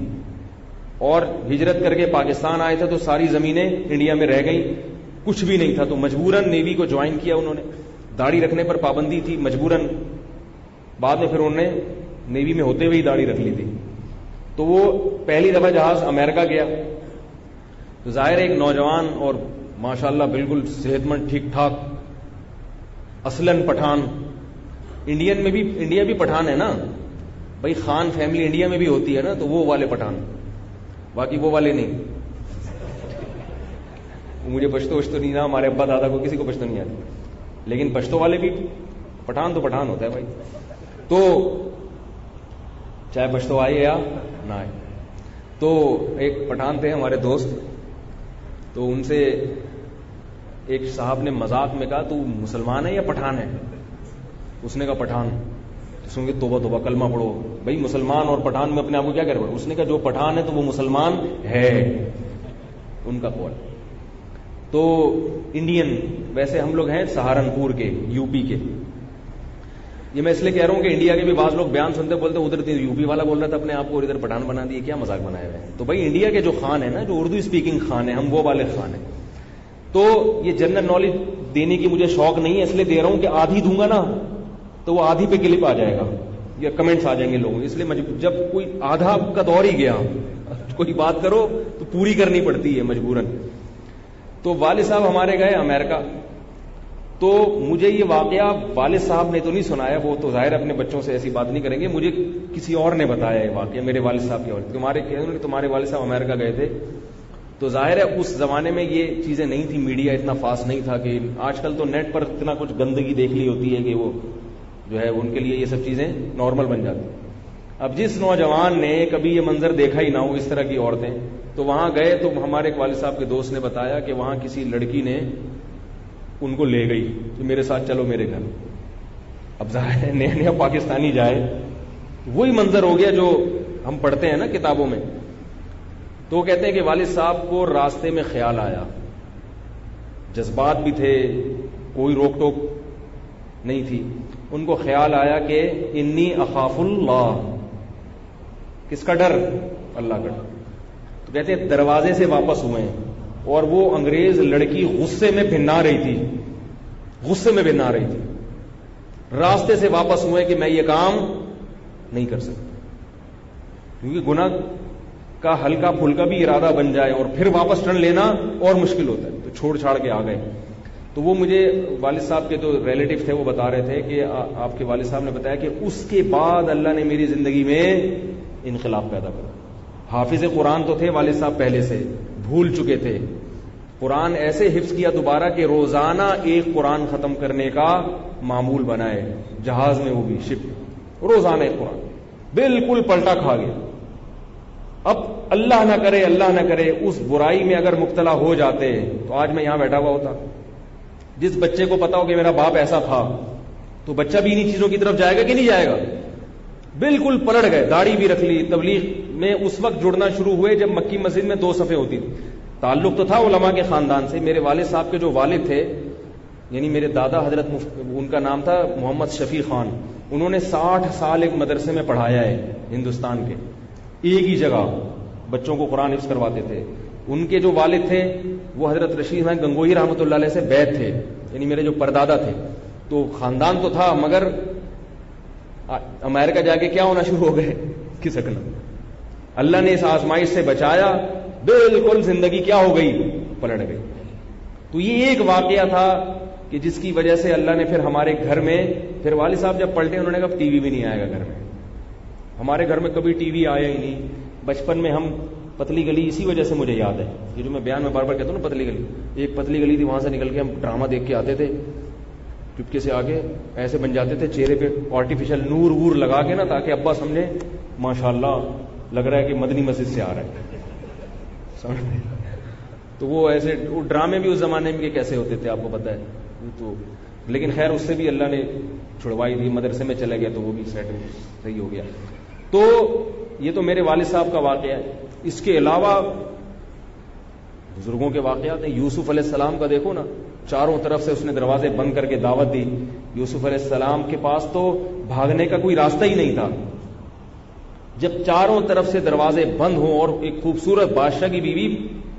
اور ہجرت کر کے پاکستان آئے تھے تو ساری زمینیں انڈیا میں رہ گئیں، کچھ بھی نہیں تھا، تو مجبوراً نیوی کو جوائن کیا انہوں نے۔ داڑھی رکھنے پر پابندی تھی مجبوراً، بعد میں پھر انہوں نے نیوی میں ہوتے ہوئے ہی داڑھی رکھ لی تھی۔ تو وہ پہلی دفعہ جہاز امریکہ گیا، تو ظاہر ایک نوجوان اور ماشاءاللہ بالکل صحت مند، ٹھیک ٹھاک، اصلاً پٹھان، انڈین میں بھی، انڈیا بھی پٹھان ہے نا بھائی، خان فیملی انڈیا میں بھی ہوتی ہے نا، تو وہ والے پٹھان، باقی وہ والے نہیں۔ مجھے پشتو نہیں نا، ہمارے ابا دادا کو کسی کو پشتو نہیں آتی، لیکن پشتو والے بھی پٹھان تو پٹھان ہوتا ہے بھائی۔ تو چاہے پشتو آئے یا نہ آئے، تو ایک پٹھان تھے ہمارے دوست، تو ان سے ایک صاحب نے مذاق میں کہا، تو مسلمان ہے یا پٹھان ہے؟ اس نے کہا پٹھان۔ اس نے کہا توبہ توبہ، کلمہ پڑھو بھائی، مسلمان اور پٹھان میں اپنے آپ کو کیا کر رہے؟ اس نے کہا جو پٹھان ہے تو وہ مسلمان ہے، ان کا قول۔ تو انڈین، ویسے ہم لوگ ہیں سہارنپور کے، یو پی کے۔ یہ میں اس لیے کہہ رہا ہوں کہ انڈیا کے بھی بعض لوگ بیان سنتے بولتے ادھر یو پی والا بول رہا تھا اپنے آپ کو اور ادھر پٹھان بنا دیے، کیا مذاق بنایا ہوئے ہیں؟ تو بھائی انڈیا کے جو خان ہیں نا، جو اردو اسپیکنگ خان ہیں، ہم وہ والے خان ہیں۔ تو یہ جنرل نالج دینے کی مجھے شوق نہیں ہے، اس لیے دے رہا ہوں کہ آدھی دوں گا نا تو وہ آدھی پہ کلپ آ جائے گا یا کمنٹس آ جائیں گے لوگوں، اس لیے جب کوئی آدھا کا دور ہی گیا، کوئی بات کرو تو پوری کرنی پڑتی ہے مجبوراً۔ تو والد صاحب ہمارے گئے امریکہ، تو مجھے یہ واقعہ والد صاحب نے تو نہیں سنایا، وہ تو ظاہر اپنے بچوں سے ایسی بات نہیں کریں گے، مجھے کسی اور نے بتایا یہ واقعہ، میرے والد صاحب کے، تمہارے والد صاحب امریکہ گئے تھے تو ظاہر ہے اس زمانے میں یہ چیزیں نہیں تھی, میڈیا اتنا فاسٹ نہیں تھا کہ آج کل تو نیٹ پر اتنا کچھ گندگی دیکھ لی ہوتی ہے کہ وہ جو ہے ان کے لیے یہ سب چیزیں نارمل بن جاتی. اب جس نوجوان نے کبھی یہ منظر دیکھا ہی نہ ہو اس طرح کی عورتیں, تو وہاں گئے تو ہمارے ایک والد صاحب کے دوست نے بتایا کہ وہاں کسی لڑکی نے ان کو لے گئی کہ میرے ساتھ چلو میرے گھر. اب ظاہر ہے نیا نیا پاکستانی جائے, وہی منظر ہو گیا جو ہم پڑھتے ہیں نا کتابوں میں. تو وہ کہتے ہیں کہ والد صاحب کو راستے میں خیال آیا, جذبات بھی تھے, کوئی روک ٹوک نہیں تھی, ان کو خیال آیا کہ انی اخاف اللہ, کس کا ڈر؟ اللہ کا ڈر. تو کہتے ہیں دروازے سے واپس ہوئے ہیں اور وہ انگریز لڑکی غصے میں بھنا رہی تھی, غصے میں بھنا رہی تھی. راستے سے واپس ہوئے کہ میں یہ کام نہیں کر سکتا, کیونکہ گناہ کا ہلکا پھلکا بھی ارادہ بن جائے اور پھر واپس ٹرن لینا اور مشکل ہوتا ہے, تو چھوڑ چھاڑ کے آ گئے. تو وہ مجھے والد صاحب کے جو ریلیٹو تھے وہ بتا رہے تھے کہ آپ کے والد صاحب نے بتایا کہ اس کے بعد اللہ نے میری زندگی میں انقلاب پیدا کرا. حافظ قرآن تو تھے والد صاحب پہلے سے, بھول چکے تھے. قرآن ایسے حفظ کیا دوبارہ کہ روزانہ ایک قرآن ختم کرنے کا معمول بنائے, جہاز میں وہ بھی شپ, روزانہ ایک قرآن, بالکل پلٹا کھا گیا. اب اللہ نہ کرے اس برائی میں اگر مبتلا ہو جاتے تو آج میں یہاں بیٹھا ہوا ہوتا. جس بچے کو پتا ہو کہ میرا باپ ایسا تھا تو بچہ بھی انہی چیزوں کی طرف جائے گا کہ نہیں جائے گا؟ بالکل پلٹ گئے, داڑھی بھی رکھ لی. تبلیغ میں اس وقت جڑنا شروع ہوئے جب مکی مسجد میں 2 صفیں ہوتی تھی. تعلق تو تھا علماء کے خاندان سے. میرے والد صاحب کے جو والد تھے, یعنی میرے دادا حضرت ان کا نام تھا محمد شفیع خان, انہوں نے 60 سال ایک مدرسے میں پڑھایا ہے ہندوستان کے, ایک ہی جگہ بچوں کو قرآن حفظ کرواتے تھے. ان کے جو والد تھے وہ حضرت رشید خان گنگوہی رحمۃ اللہ علیہ سے بیعت تھے, یعنی میرے جو پردادا تھے. تو خاندان تو تھا مگر امریکہ جا کے کیا ہونا شروع ہو گئے, کھسکنا. اللہ نے اس آزمائش سے بچایا, بالکل زندگی کیا ہو گئی, پلٹ گئی. تو یہ ایک واقعہ تھا کہ جس کی وجہ سے اللہ نے پھر ہمارے گھر میں, پھر والد صاحب جب پلٹے انہوں نے کہا ٹی وی بھی نہیں آئے گا گھر میں. ہمارے گھر میں کبھی ٹی وی آیا ہی نہیں. بچپن میں ہم پتلی گلی, اسی وجہ سے مجھے یاد ہے یہ جو میں بیان میں بار بار کہتا ہوں نا, پتلی گلی, ایک پتلی گلی تھی, وہاں سے نکل کے ہم ڈرامہ دیکھ کے آتے تھے, چپکے سے آگے ایسے بن جاتے تھے چہرے پہ آرٹیفیشل نور وور لگا کے نا, تاکہ ابا سمجھے ماشاءاللہ لگ رہا ہے کہ مدنی مسجد سے آ رہا ہے. تو وہ ایسے وہ ڈرامے بھی اس زمانے میں کیسے ہوتے تھے آپ کو پتہ ہے. تو لیکن خیر اس سے بھی اللہ نے چھڑوائی دی, مدرسے میں چلے گئے تو وہ بھی صحیح ہو گیا. تو یہ تو میرے والد صاحب کا واقعہ ہے. اس کے علاوہ بزرگوں کے واقعات ہیں. یوسف علیہ السلام کا دیکھو نا, چاروں طرف سے اس نے دروازے بند کر کے دعوت دی. یوسف علیہ السلام کے پاس تو بھاگنے کا کوئی راستہ ہی نہیں تھا. جب چاروں طرف سے دروازے بند ہوں اور ایک خوبصورت بادشاہ کی بیوی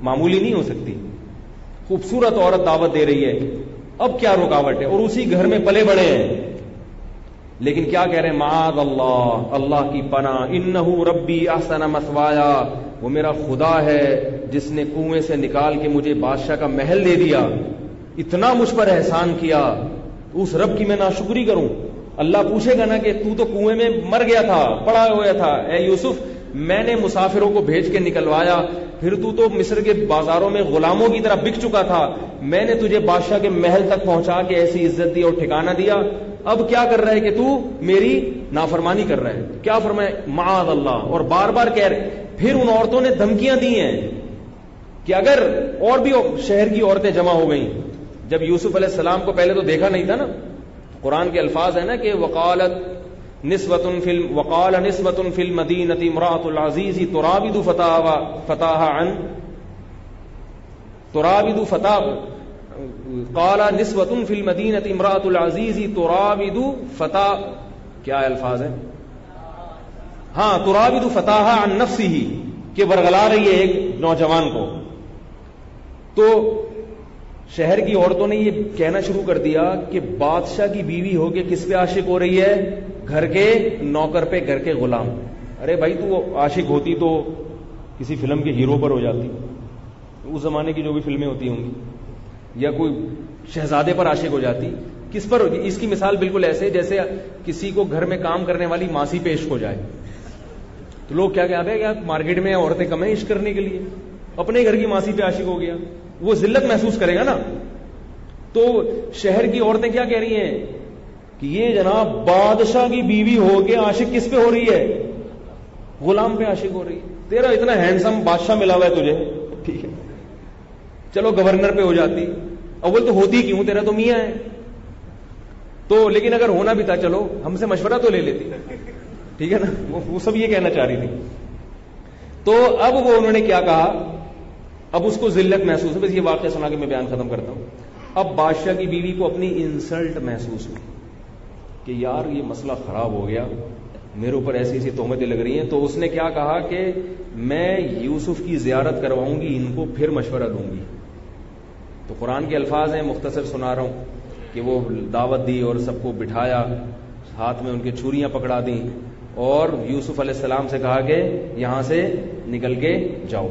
معمولی نہیں ہو سکتی, خوبصورت عورت دعوت دے رہی ہے, اب کیا رکاوٹ ہے, اور اسی گھر میں پلے بڑے ہیں. لیکن کیا کہہ رہے ہیں, معاذ اللہ, اللہ کی پناہ, انہ ربی احسن مثوایا, وہ میرا خدا ہے جس نے کنویں سے نکال کے مجھے بادشاہ کا محل دے دیا, اتنا مجھ پر احسان کیا, اس رب کی میں ناشکری کروں. اللہ پوچھے گا نا کہ تو کنویں میں مر گیا تھا, پڑا ہوا تھا, اے یوسف میں نے مسافروں کو بھیج کے نکلوایا, پھر تو مصر کے بازاروں میں غلاموں کی طرح بک چکا تھا, میں نے تجھے بادشاہ کے محل تک پہنچا کے ایسی عزت دی اور ٹھکانہ دیا, اب کیا کر رہا ہے کہ تو میری نافرمانی کر رہا ہے. کیا فرمائے, معاذ اللہ, اور بار بار کہہ رہے. پھر ان عورتوں نے دھمکیاں دی ہیں کہ اگر اور بھی شہر کی عورتیں جمع ہو گئیں, جب یوسف علیہ السلام کو پہلے تو دیکھا نہیں تھا نا, قرآن کے الفاظ ہیں نا کہ وقال نسبۃ فی المدینۃ امرأۃ العزیز تراود قال نسبۃ فی المدینۃ امرأۃ العزیز تراود کیا الفاظ ہیں, ہاں, تراود فتاها عن نفسه, کہ برگلا رہی ہے ایک نوجوان کو. تو شہر کی عورتوں نے یہ کہنا شروع کر دیا کہ بادشاہ کی بیوی ہو کے کس پہ عاشق ہو رہی ہے, گھر کے نوکر پہ, گھر کے غلام. ارے بھائی تو عاشق ہوتی تو کسی فلم کے ہیرو پر ہو جاتی, اس زمانے کی جو بھی فلمیں ہوتی ہوں گی, یا کوئی شہزادے پر عاشق ہو جاتی. کس پر ہوتی؟ اس کی مثال بالکل ایسے جیسے کسی کو گھر میں کام کرنے والی ماسی پہ عشق ہو جائے, تو لوگ کیا کہتے ہیں, کیا مارکیٹ میں عورتیں کم ہیں عشق کرنے کے لیے, اپنے گھر کی ماسی پہ عاشق ہو گیا, وہ ذلت محسوس کرے گا نا. تو شہر کی عورتیں کیا کہہ رہی ہیں کہ یہ جناب بادشاہ کی بیوی ہو کے عاشق کس پہ ہو رہی ہے؟ غلام پہ عاشق ہو رہی ہے. تیرا اتنا ہینڈسم بادشاہ ملا ہوا ہے تجھے, ٹھیک ہے چلو گورنر پہ ہو جاتی, اول تو ہوتی کیوں, تیرا تو میاں ہے. تو لیکن اگر ہونا بھی تھا چلو ہم سے مشورہ تو لے لیتی, ٹھیک ہے نا, وہ سب یہ کہنا چاہ رہی تھی. تو اب وہ انہوں نے کیا کہا, اب اس کو ذلت محسوس ہے. بس یہ واقعہ سنا کے میں بیان ختم کرتا ہوں. اب بادشاہ کی بیوی کو اپنی انسلٹ محسوس ہوئی کہ یار یہ مسئلہ خراب ہو گیا, میرے اوپر ایسی ایسی تہمتیں لگ رہی ہیں. تو اس نے کیا کہا کہ میں یوسف کی زیارت کرواؤں گی, ان کو پھر مشورہ دوں گی. تو قرآن کے الفاظ ہیں, مختصر سنا رہا ہوں کہ وہ دعوت دی اور سب کو بٹھایا, ہاتھ میں ان کے چھریاں پکڑا دیں اور یوسف علیہ السلام سے کہا کہ یہاں سے نکل کے جاؤ.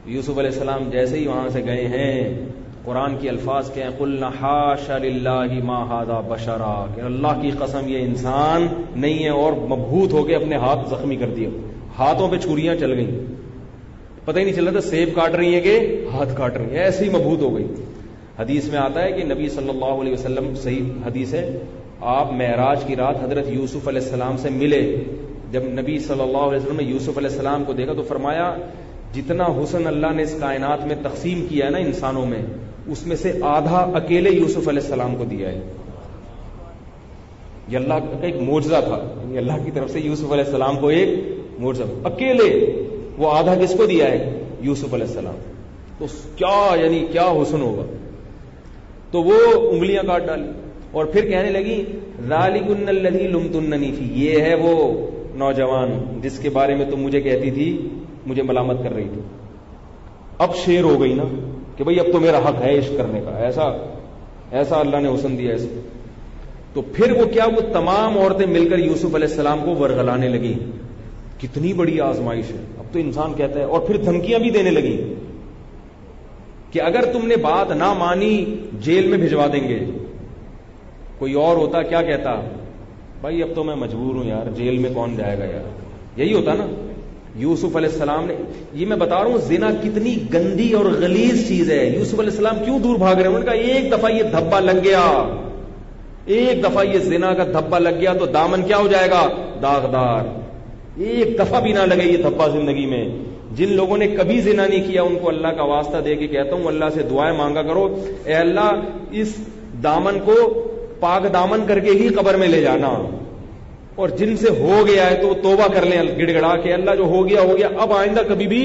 یوسف علیہ السلام جیسے ہی وہاں سے گئے ہیں, قرآن کے الفاظ کے ہیں قُلْنَا حَاشَ لِلَّهِ مَا هَذَا بَشَرًا, کہ اللہ کی قسم یہ انسان نہیں ہے, اور مبہوت ہو کے اپنے ہاتھ زخمی کر دیے, ہاتھوں پہ چھریاں چل گئیں, پتہ ہی نہیں چلا تھا سیب کاٹ رہی ہیں کہ ہاتھ کاٹ رہی ہیں, ایسے ہی مبہوت ہو گئی. حدیث میں آتا ہے کہ نبی صلی اللہ علیہ وسلم, صحیح حدیث ہے, آپ معراج کی رات حضرت یوسف علیہ السلام سے ملے. جب نبی صلی اللہ علیہ وسلم نے یوسف علیہ السلام کو دیکھا تو فرمایا جتنا حسن اللہ نے اس کائنات میں تقسیم کیا ہے نا انسانوں میں, اس میں سے آدھا اکیلے یوسف علیہ السلام کو دیا ہے. یہ اللہ کا ایک معجزہ تھا, یعنی اللہ کی طرف سے یوسف علیہ السلام کو ایک معجزہ, اکیلے وہ آدھا کس کو دیا ہے؟ یوسف علیہ السلام. تو کیا یعنی کیا حسن ہوگا. تو وہ انگلیاں کاٹ ڈالی اور پھر کہنے لگی ذالکن الذی لمتننی فی, یہ ہے وہ نوجوان جس کے بارے میں تم مجھے کہتی تھی, مجھے ملامت کر رہی تھی. اب شیر ہو گئی نا کہ بھئی اب تو میرا حق ہے عشق کرنے کا, ایسا اللہ نے حسن دیا اسے. تو پھر وہ کیا, وہ تمام عورتیں مل کر یوسف علیہ السلام کو ورغلانے لگی. کتنی بڑی آزمائش ہے. اب تو انسان کہتا ہے, اور پھر دھمکیاں بھی دینے لگی کہ اگر تم نے بات نہ مانی جیل میں بھجوا دیں گے. کوئی اور ہوتا کیا کہتا, بھائی اب تو میں مجبور ہوں یار, جیل میں کون جائے گا یار, یہی ہوتا نا. یوسف علیہ السلام نے, یہ میں بتا رہا ہوں زنا کتنی گندی اور غلیظ چیز ہے. یوسف علیہ السلام کیوں دور بھاگ رہے ہیں؟ انہوں نے کہا ایک دفعہ یہ دھبا لگ گیا, ایک دفعہ یہ زنا کا دھبا لگ گیا تو دامن کیا ہو جائے گا؟ داغدار. ایک دفعہ بھی نہ لگے یہ دھبا زندگی میں. جن لوگوں نے کبھی زنا نہیں کیا ان کو اللہ کا واسطہ دے کے کہتا ہوں, اللہ سے دعائیں مانگا کرو, اے اللہ اس دامن کو پاک دامن کر کے ہی قبر میں لے جانا. اور جن سے ہو گیا ہے تو توبہ کر لیں گڑ گڑا کے, اللہ جو ہو گیا اب آئندہ کبھی بھی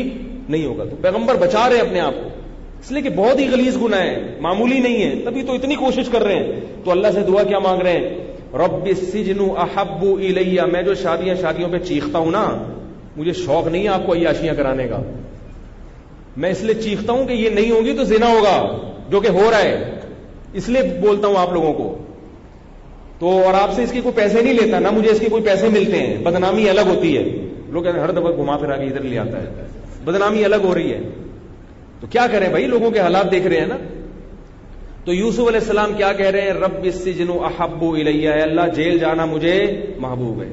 نہیں ہوگا. تو پیغمبر بچا رہے ہیں اپنے آپ کو, اس لیے کہ بہت ہی غلیظ گناہ ہے, معمولی نہیں ہے, تبھی تو اتنی کوشش کر رہے ہیں. تو اللہ سے دعا کیا مانگ رہے ہیں؟ رب السجن احب الی, میں جو شادیوں پہ چیختا ہوں نا, مجھے شوق نہیں ہے آپ کو عیاشیاں کرانے کا, میں اس لیے چیختا ہوں کہ یہ نہیں ہوگی تو زنا ہوگا, جو کہ ہو رہا ہے, اس لیے بولتا ہوں آپ لوگوں کو. تو اور آپ سے اس کے کوئی پیسے نہیں لیتا, نہ مجھے اس کے کوئی پیسے ملتے ہیں, بدنامی الگ ہوتی ہے. لوگ ہر دفعہ گھما پھرا کے ادھر لے آتا ہے, بدنامی الگ ہو رہی ہے. تو کیا کریں بھائی, لوگوں کے حالات دیکھ رہے ہیں نا. تو یوسف علیہ السلام کیا کہہ رہے ہیں؟ رب السجن احب الی, اے اللہ جیل جانا مجھے محبوب ہے,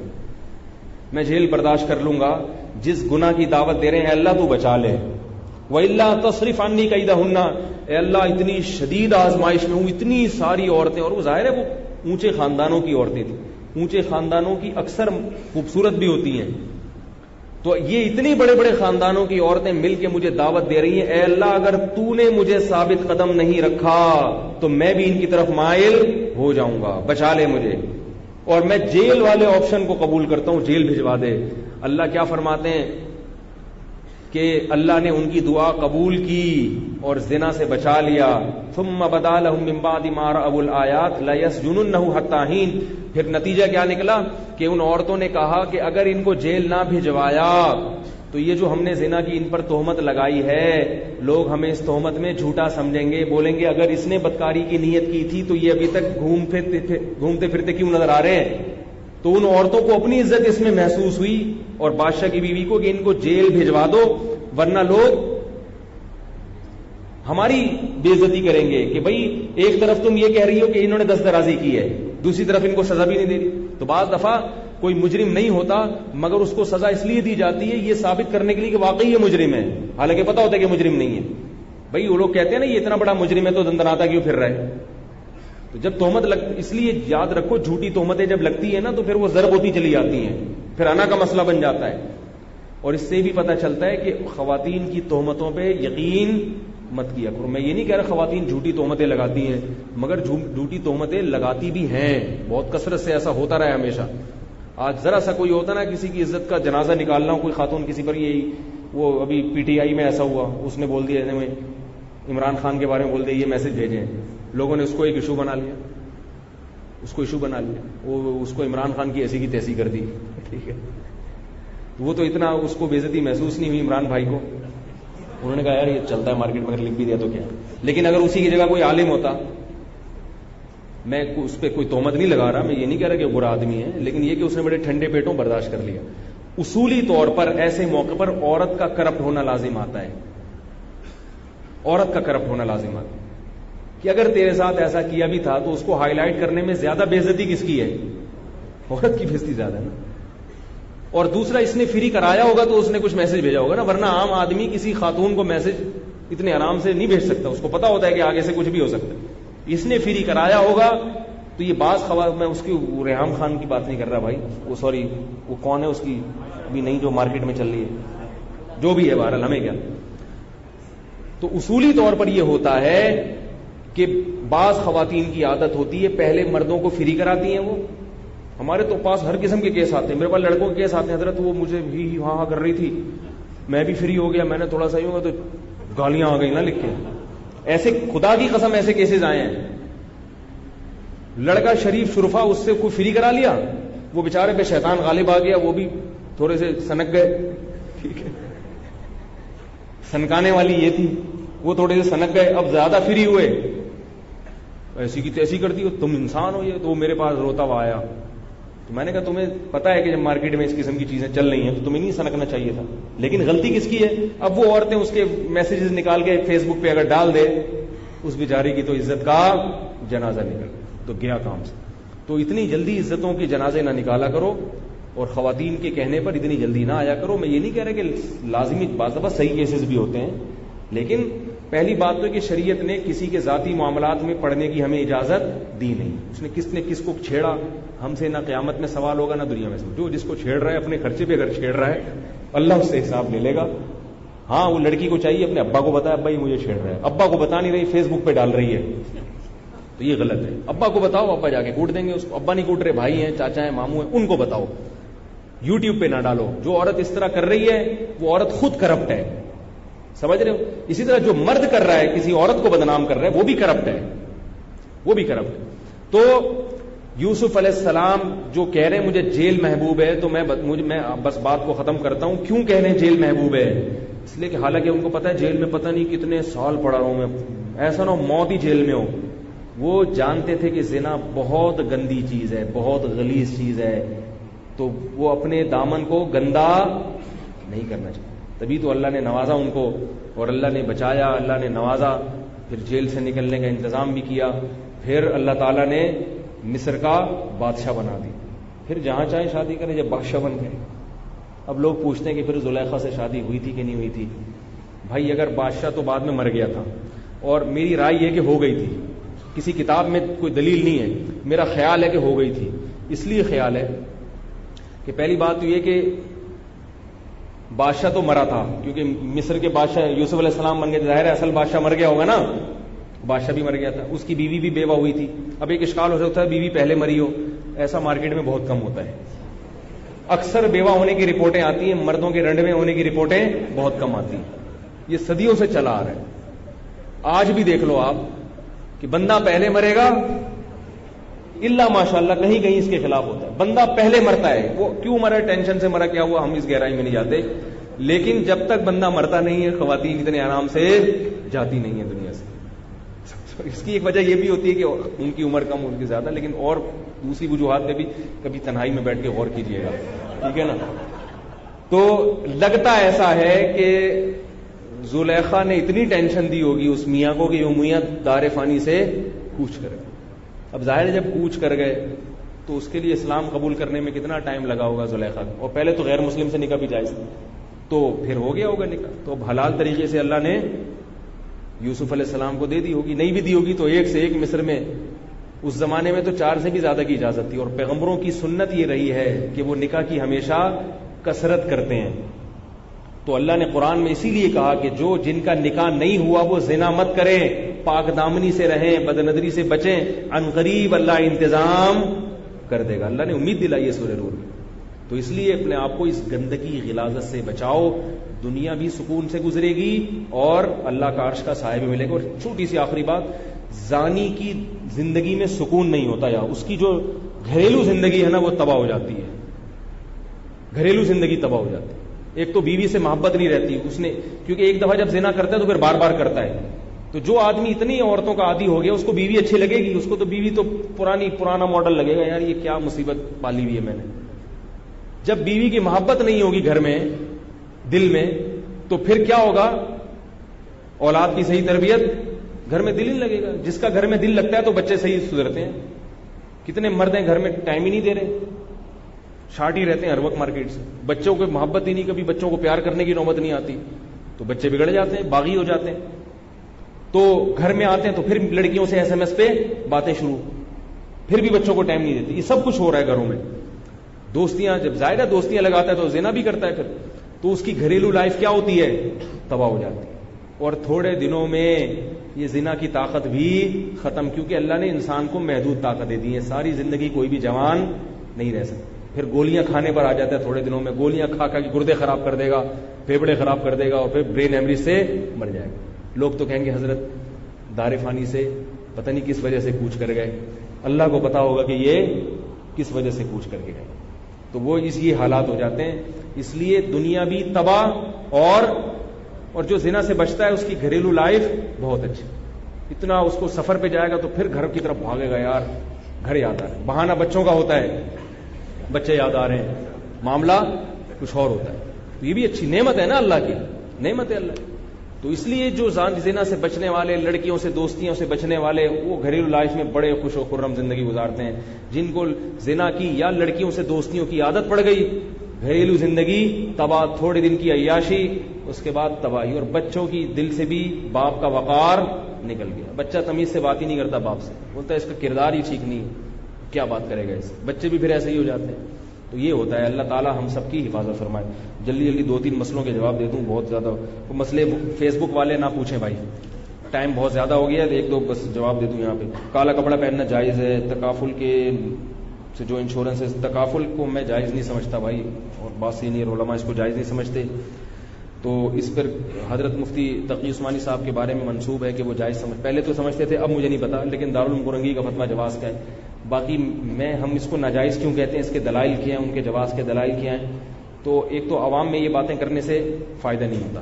میں جیل برداشت کر لوں گا. جس گناہ کی دعوت دے رہے ہیں اللہ تو بچا لے. وَإِلَّا تَصْرِفْ عَنِّي كَيْدَهُنَّ, اے اللہ اتنی شدید آزمائش میں ہوں, اتنی ساری عورتیں, اور وہ ظاہر ہے وہ اونچے خاندانوں کی عورتیں تھیں, اونچے خاندانوں کی اکثر خوبصورت بھی ہوتی ہیں. تو یہ اتنی بڑے بڑے خاندانوں کی عورتیں مل کے مجھے دعوت دے رہی ہیں, اے اللہ اگر تو نے مجھے ثابت قدم نہیں رکھا تو میں بھی ان کی طرف مائل ہو جاؤں گا, بچا لے مجھے. اور میں جیل والے آپشن کو قبول کرتا ہوں, جیل بھجوا دے. اللہ کیا فرماتے ہیں کہ اللہ نے ان کی دعا قبول کی اور زنا سے بچا لیا. ثم بدا لهم من بعد ما رأوا الآیات لیسجننه حتی حین, پھر نتیجہ کیا نکلا کہ ان عورتوں نے کہا کہ اگر ان کو جیل نہ بھجوایا تو یہ جو ہم نے زنا کی ان پر تہمت لگائی ہے, لوگ ہمیں اس تہمت میں جھوٹا سمجھیں گے, بولیں گے اگر اس نے بدکاری کی نیت کی تھی تو یہ ابھی تک گھومتے پھرتے کیوں نظر آ رہے ہیں. تو ان عورتوں کو اپنی عزت اس میں محسوس ہوئی اور بادشاہ کی بیوی کو کہ ان کو جیل بھجوا دو ورنہ لوگ ہماری بے عزتی کریں گے کہ بھئی ایک طرف تم یہ کہہ رہی ہو کہ انہوں نے دست درازی کی ہے, دوسری طرف ان کو سزا بھی نہیں دے رہی. تو بعض دفعہ کوئی مجرم نہیں ہوتا مگر اس کو سزا اس لیے دی جاتی ہے یہ ثابت کرنے کے لیے کہ واقعی یہ مجرم ہے، حالانکہ پتا ہوتا ہے کہ مجرم نہیں ہے. بھائی وہ لوگ کہتے ہیں نا یہ اتنا بڑا مجرم ہے تو دندناتا کیوں پھر رہا ہے. تو جب تہمت اس لیے یاد رکھو جھوٹی تہمتیں جب لگتی ہیں نا تو پھر وہ ضرب ہوتی چلی جاتی ہیں، پھر انا کا مسئلہ بن جاتا ہے. اور اس سے بھی پتہ چلتا ہے کہ خواتین کی تہمتوں پہ یقین مت کیا کرو. میں یہ نہیں کہہ رہا خواتین جھوٹی تہمتیں لگاتی ہیں، مگر جھوٹی تہمتیں لگاتی بھی ہیں، بہت کثرت سے ایسا ہوتا رہا ہے ہمیشہ. آج ذرا سا کوئی ہوتا نا کسی کی عزت کا جنازہ نکالنا ہو کوئی خاتون کسی پر، یہی وہ ابھی پی ٹی آئی میں ایسا ہوا، اس نے بول دیا عمران خان کے بارے میں بول دیا یہ میسج بھیجیں، لوگوں نے اس کو ایک ایشو بنا لیا، وہ اس کو عمران خان کی ایسی کی تیسی کر دی. ٹھیک ہے، وہ تو اتنا اس کو بے عزتی محسوس نہیں ہوئی عمران بھائی کو، انہوں نے کہا یار یہ چلتا ہے مارکیٹ میں اگر لکھ بھی دیا تو کیا. لیکن اگر اسی کی جگہ کوئی عالم ہوتا، میں اس پہ کوئی تہمت نہیں لگا رہا، میں یہ نہیں کہہ رہا کہ برا آدمی ہے، لیکن یہ کہ اس نے بڑے ٹھنڈے پیٹوں برداشت کر لیا. اصولی طور پر ایسے موقع پر عورت کا کرپٹ ہونا لازم آتا ہے، عورت کا کرپٹ ہونا لازم آتا ہے کہ اگر تیرے ساتھ ایسا کیا بھی تھا تو اس کو ہائی لائٹ کرنے میں زیادہ بے عزتی کس کی ہے؟ عورت کی بے عزتی زیادہ ہے نا. اور دوسرا اس نے فری کرایا ہوگا تو اس نے کچھ میسج بھیجا ہوگا نا، ورنہ عام آدمی کسی خاتون کو میسج اتنے آرام سے نہیں بھیج سکتا، اس کو پتا ہوتا ہے کہ آگے سے کچھ بھی ہو سکتا ہے. اس نے فری کرایا ہوگا تو یہ میں اس کی ریحام خان کی بات نہیں کر رہا بھائی، وہ سوری وہ کون ہے اس کی بھی نہیں جو مارکیٹ میں چل رہی ہے، جو بھی ہے بہرحال ہمیں کیا. تو اصولی طور پر یہ ہوتا ہے کہ بعض خواتین کی عادت ہوتی ہے پہلے مردوں کو فری کراتی ہیں. وہ ہمارے تو پاس ہر قسم کے کیس آتے ہیں، میرے پاس لڑکوں کے کیس آتے ہیں، حضرت وہ مجھے بھی ہاں کر رہی تھی، میں بھی فری ہو گیا، میں نے تھوڑا سا ہی ہوگا تو گالیاں آ گئی نا لکھ کے. ایسے خدا کی قسم ایسے کیسز آئے ہیں. لڑکا شریف شرفا اس سے کوئی فری کرا لیا، وہ بیچارے پہ شیطان غالب آ گیا، وہ بھی تھوڑے سے سنک گئے. ٹھیک ہے، سنکانے والی یہ تھی، وہ تھوڑے سے سنک گئے، اب زیادہ فری ہوئے، ایسی کی تیسی کر دی، تم انسان ہو. یہ تو وہ میرے پاس روتا ہوا آیا، تو میں نے کہا تمہیں پتا ہے کہ جب مارکیٹ میں اس قسم کی چیزیں چل رہی ہیں تو تمہیں نہیں سنکنا چاہیے تھا، لیکن غلطی کس کی ہے؟ اب وہ عورتیں اس کے میسیجز نکال کے فیس بک پہ اگر ڈال دے، اس بیچاری کی تو عزت کا جنازہ نکل تو گیا کام سے. تو اتنی جلدی عزتوں کے جنازے نہ نکالا کرو، اور خواتین کے کہنے پر اتنی جلدی نہ آیا کرو. میں یہ نہیں کہہ رہا کہ لازمی بعض دفعہ صحیح کیسز بھی ہوتے ہیں، لیکن پہلی بات تو کہ شریعت نے کسی کے ذاتی معاملات میں پڑھنے کی ہمیں اجازت دی نہیں. اس نے کس کو چھیڑا ہم سے نہ قیامت میں سوال ہوگا نہ دنیا میں. جو جس کو چھیڑ رہا ہے اپنے خرچے پہ اگر چھیڑ رہا ہے اللہ اس سے حساب لے لے گا. ہاں وہ لڑکی کو چاہیے اپنے ابا کو بتائے ابا یہ مجھے چھیڑ رہا ہے، ابا کو بتا نہیں رہی فیس بک پہ ڈال رہی ہے تو یہ غلط ہے. ابا کو بتاؤ، ابا جا کے کوٹ دیں گے اس کو. ابا نہیں کوٹ رہے، بھائی ہیں، چاچا ہیں، ماموں ہیں، ان کو بتاؤ. یوٹیوب پہ نہ ڈالو. جو عورت اس طرح کر رہی ہے وہ عورت خود کرپٹ ہے، سمجھ رہے ہو؟ اسی طرح جو مرد کر رہا ہے کسی عورت کو بدنام کر رہا ہے وہ بھی کرپٹ ہے، وہ بھی کرپٹ ہے. تو یوسف علیہ السلام جو کہہ رہے ہیں مجھے جیل محبوب ہے، تو میں بس بات کو ختم کرتا ہوں. کیوں کہہ رہے ہیں جیل محبوب ہے؟ اس لیے کہ حالانکہ ان کو پتا ہے جیل میں پتہ نہیں کتنے سال پڑا رہا ہوں میں، ایسا نہ ہو موت ہی جیل میں ہو. وہ جانتے تھے کہ زنا بہت گندی چیز ہے، بہت غلیظ چیز ہے، تو وہ اپنے دامن کو گندا نہیں کرنا چاہتے. تبھی تو اللہ نے نوازا ان کو، اور اللہ نے بچایا، اللہ نے نوازا، پھر جیل سے نکلنے کا انتظام بھی کیا. پھر اللہ تعالیٰ نے مصر کا بادشاہ بنا دی. پھر جہاں چاہے شادی کرے، جب بادشاہ بن گئے. اب لوگ پوچھتے ہیں کہ پھر زلیخا سے شادی ہوئی تھی کہ نہیں ہوئی تھی. بھائی اگر بادشاہ تو بعد میں مر گیا تھا، اور میری رائے یہ کہ ہو گئی تھی، کسی کتاب میں کوئی دلیل نہیں ہے، میرا خیال ہے کہ ہو گئی تھی. اس لیے خیال ہے کہ پہلی بات تو یہ کہ بادشاہ تو مرا تھا، کیونکہ مصر کے بادشاہ یوسف علیہ السلام بن گئے، ظاہر ہے اصل بادشاہ مر گیا ہوگا نا، بادشاہ بھی مر گیا تھا. اس کی بیوی بھی بیوہ ہوئی تھی. اب ایک اشکال ہو سکتا ہے بیوی پہلے مری ہو، ایسا مارکیٹ میں بہت کم ہوتا ہے. اکثر بیوہ ہونے کی رپورٹیں آتی ہیں، مردوں کے رنڈوے ہونے کی رپورٹیں بہت کم آتی ہیں. یہ صدیوں سے چلا آ رہا ہے. آج بھی دیکھ لو آپ کہ بندہ پہلے مرے گا، اللہ ماشاء اللہ کہیں کہیں اس کے خلاف ہوتا ہے. بندہ پہلے مرتا ہے، وہ کیوں مرا، ٹینشن سے مرا، کیا ہوا، ہم اس گہرائی میں نہیں جاتے. لیکن جب تک بندہ مرتا نہیں ہے خواتین اتنے آرام سے جاتی نہیں ہے دنیا سے. اس کی ایک وجہ یہ بھی ہوتی ہے کہ ان کی عمر کم، ان کی زیادہ، لیکن اور دوسری وجوہات پہ بھی کبھی تنہائی میں بیٹھ کے غور کیجیے گا، ٹھیک ہے نا. تو لگتا ایسا ہے کہ زلیخا نے اتنی ٹینشن دی ہوگی اس میاں کو کہ وہ میاں دار فانی سے کوچ کر گئے. اب ظاہر ہے جب کوچ کر گئے تو اس کے لیے اسلام قبول کرنے میں کتنا ٹائم لگا ہوگا زلیخا کو, اور پہلے تو غیر مسلم سے نکاح بھی جائز تھا, تو پھر ہو گیا ہوگا نکاح. تو اب حلال طریقے سے اللہ نے یوسف علیہ السلام کو دے دی ہوگی, نہیں بھی دی ہوگی تو ایک سے ایک مصر میں. اس زمانے میں تو 4 سے بھی زیادہ کی اجازت تھی, اور پیغمبروں کی سنت یہ رہی ہے کہ وہ نکاح کی ہمیشہ کثرت کرتے ہیں. تو اللہ نے قرآن میں اسی لیے کہا کہ جو جن کا نکاح نہیں ہوا وہ زنا مت کریں, پاک دامنی سے رہیں, بدنظری سے بچیں, ان قریب اللہ انتظام کر دے گا. اللہ نے امید دلائی ہے سورہ نور میں. تو اس لیے اپنے آپ کو اس گندگی غلاظت سے بچاؤ, دنیا بھی سکون سے گزرے گی اور اللہ کا عرش کا سایہ بھی ملے گا. اور چھوٹی سی آخری بات, زانی کی زندگی میں سکون نہیں ہوتا, یا اس کی جو گھریلو زندگی ہے نا وہ تباہ ہو جاتی ہے. گھریلو زندگی تباہ ہو جاتی ہے. ایک تو بیوی سے محبت نہیں رہتی اس نے, کیونکہ ایک دفعہ جب زنا کرتا ہے تو پھر بار بار کرتا ہے. تو جو آدمی اتنی عورتوں کا عادی ہو گیا اس کو بیوی اچھی لگے گی, اس کو تو بیوی تو پرانا ماڈل لگے گا, یار یہ کیا مصیبت پالی ہوئی ہے میں نے. جب بیوی کی محبت نہیں ہوگی گھر میں, دل میں, تو پھر کیا ہوگا, اولاد کی صحیح تربیت, گھر میں دل ہی لگے گا. جس کا گھر میں دل لگتا ہے تو بچے صحیح سدھرتے ہیں. کتنے مرد ہیں گھر میں ٹائم ہی نہیں دے رہے, شارٹ ہی رہتے ہیں ہر وقت مارکیٹ سے, بچوں کو محبت ہی نہیں, کبھی بچوں کو پیار کرنے کی نوبت نہیں آتی, تو بچے بگڑ جاتے ہیں, باغی ہو جاتے ہیں. تو گھر میں آتے ہیں تو پھر لڑکیوں سے SMS پہ باتیں شروع, پھر بھی بچوں کو ٹائم نہیں دیتی. یہ سب کچھ ہو رہا ہے گھروں میں. دوستیاں, جب ظاہر ہے دوستیاں لگاتا ہے تو زنا بھی کرتا ہے پھر, تو اس کی گھریلو لائف کیا ہوتی ہے, تباہ ہو جاتی ہے. اور تھوڑے دنوں میں یہ زنا کی طاقت بھی ختم, کیونکہ اللہ نے انسان کو محدود طاقت دے دی ہے. ساری زندگی کوئی بھی جوان نہیں رہ سکتا. پھر گولیاں کھانے پر آ جاتا ہے تھوڑے دنوں میں, گولیاں کھا کے گردے خراب کر دے گا, پھیپڑے خراب کر دے گا, اور پھر برین ہیمریج سے مر جائے گا. لوگ تو کہیں گے حضرت دار فانی سے پتہ نہیں کس وجہ سے کوچ کر گئے, اللہ کو پتا ہوگا کہ یہ کس وجہ سے کوچ کر کے گئے. تو وہ اس یہ حالات ہو جاتے ہیں. اس لیے دنیا بھی تباہ, اور جو زنا سے بچتا ہے اس کی گھریلو لائف بہت اچھی. اتنا اس کو سفر پہ جائے گا تو پھر گھر کی طرف بھاگے گا, یار گھر یاد آ رہا ہے. بہانہ بچوں کا ہوتا ہے, بچے یاد آ رہے ہیں, معاملہ کچھ اور ہوتا ہے. تو یہ بھی اچھی نعمت ہے نا, اللہ کی نعمت ہے اللہ کی. تو اس لیے جو زنا سے بچنے والے, لڑکیوں سے دوستیوں سے بچنے والے, وہ گھریلو لائف میں بڑے خوش و خرم زندگی گزارتے ہیں. جن کو زنا کی یا لڑکیوں سے دوستیوں کی عادت پڑ گئی, گھریلو زندگی تباہ, تھوڑے دن کی عیاشی, اس کے بعد تباہی. اور بچوں کی دل سے بھی باپ کا وقار نکل گیا. بچہ تمیز سے بات ہی نہیں کرتا باپ سے, بولتا ہے اس کا کردار ہی ٹھیک نہیں ہے, کیا بات کرے گا اس سے. بچے بھی پھر ایسے ہی ہو جاتے ہیں. تو یہ ہوتا ہے. اللہ تعالی ہم سب کی حفاظت فرمائے. جلدی 2-3 مسئلوں کے جواب دے دوں, بہت زیادہ مسئلے فیس بک والے نہ پوچھیں بھائی, ٹائم بہت زیادہ ہو گیا ہے. 1-2 بس جواب دے دوں یہاں پہ. کالا کپڑا پہننا جائز ہے, تکافل کے سے جو انشورنس ہے, تکافل کو میں جائز نہیں سمجھتا بھائی, اور بات سینئر علماء اس کو جائز نہیں سمجھتے. تو اس پر حضرت مفتی تقی عثمانی صاحب کے بارے میں منسوب ہے کہ وہ جائز پہلے تو سمجھتے تھے, اب مجھے نہیں پتا, لیکن دارالعلوم گورنگی کا فتویٰ جواز کا ہے. باقی ہم اس کو ناجائز کیوں کہتے ہیں, اس کے دلائل کیا ہیں, ان کے جواز کے دلائل کیا ہیں. تو ایک تو عوام میں یہ باتیں کرنے سے فائدہ نہیں ہوتا,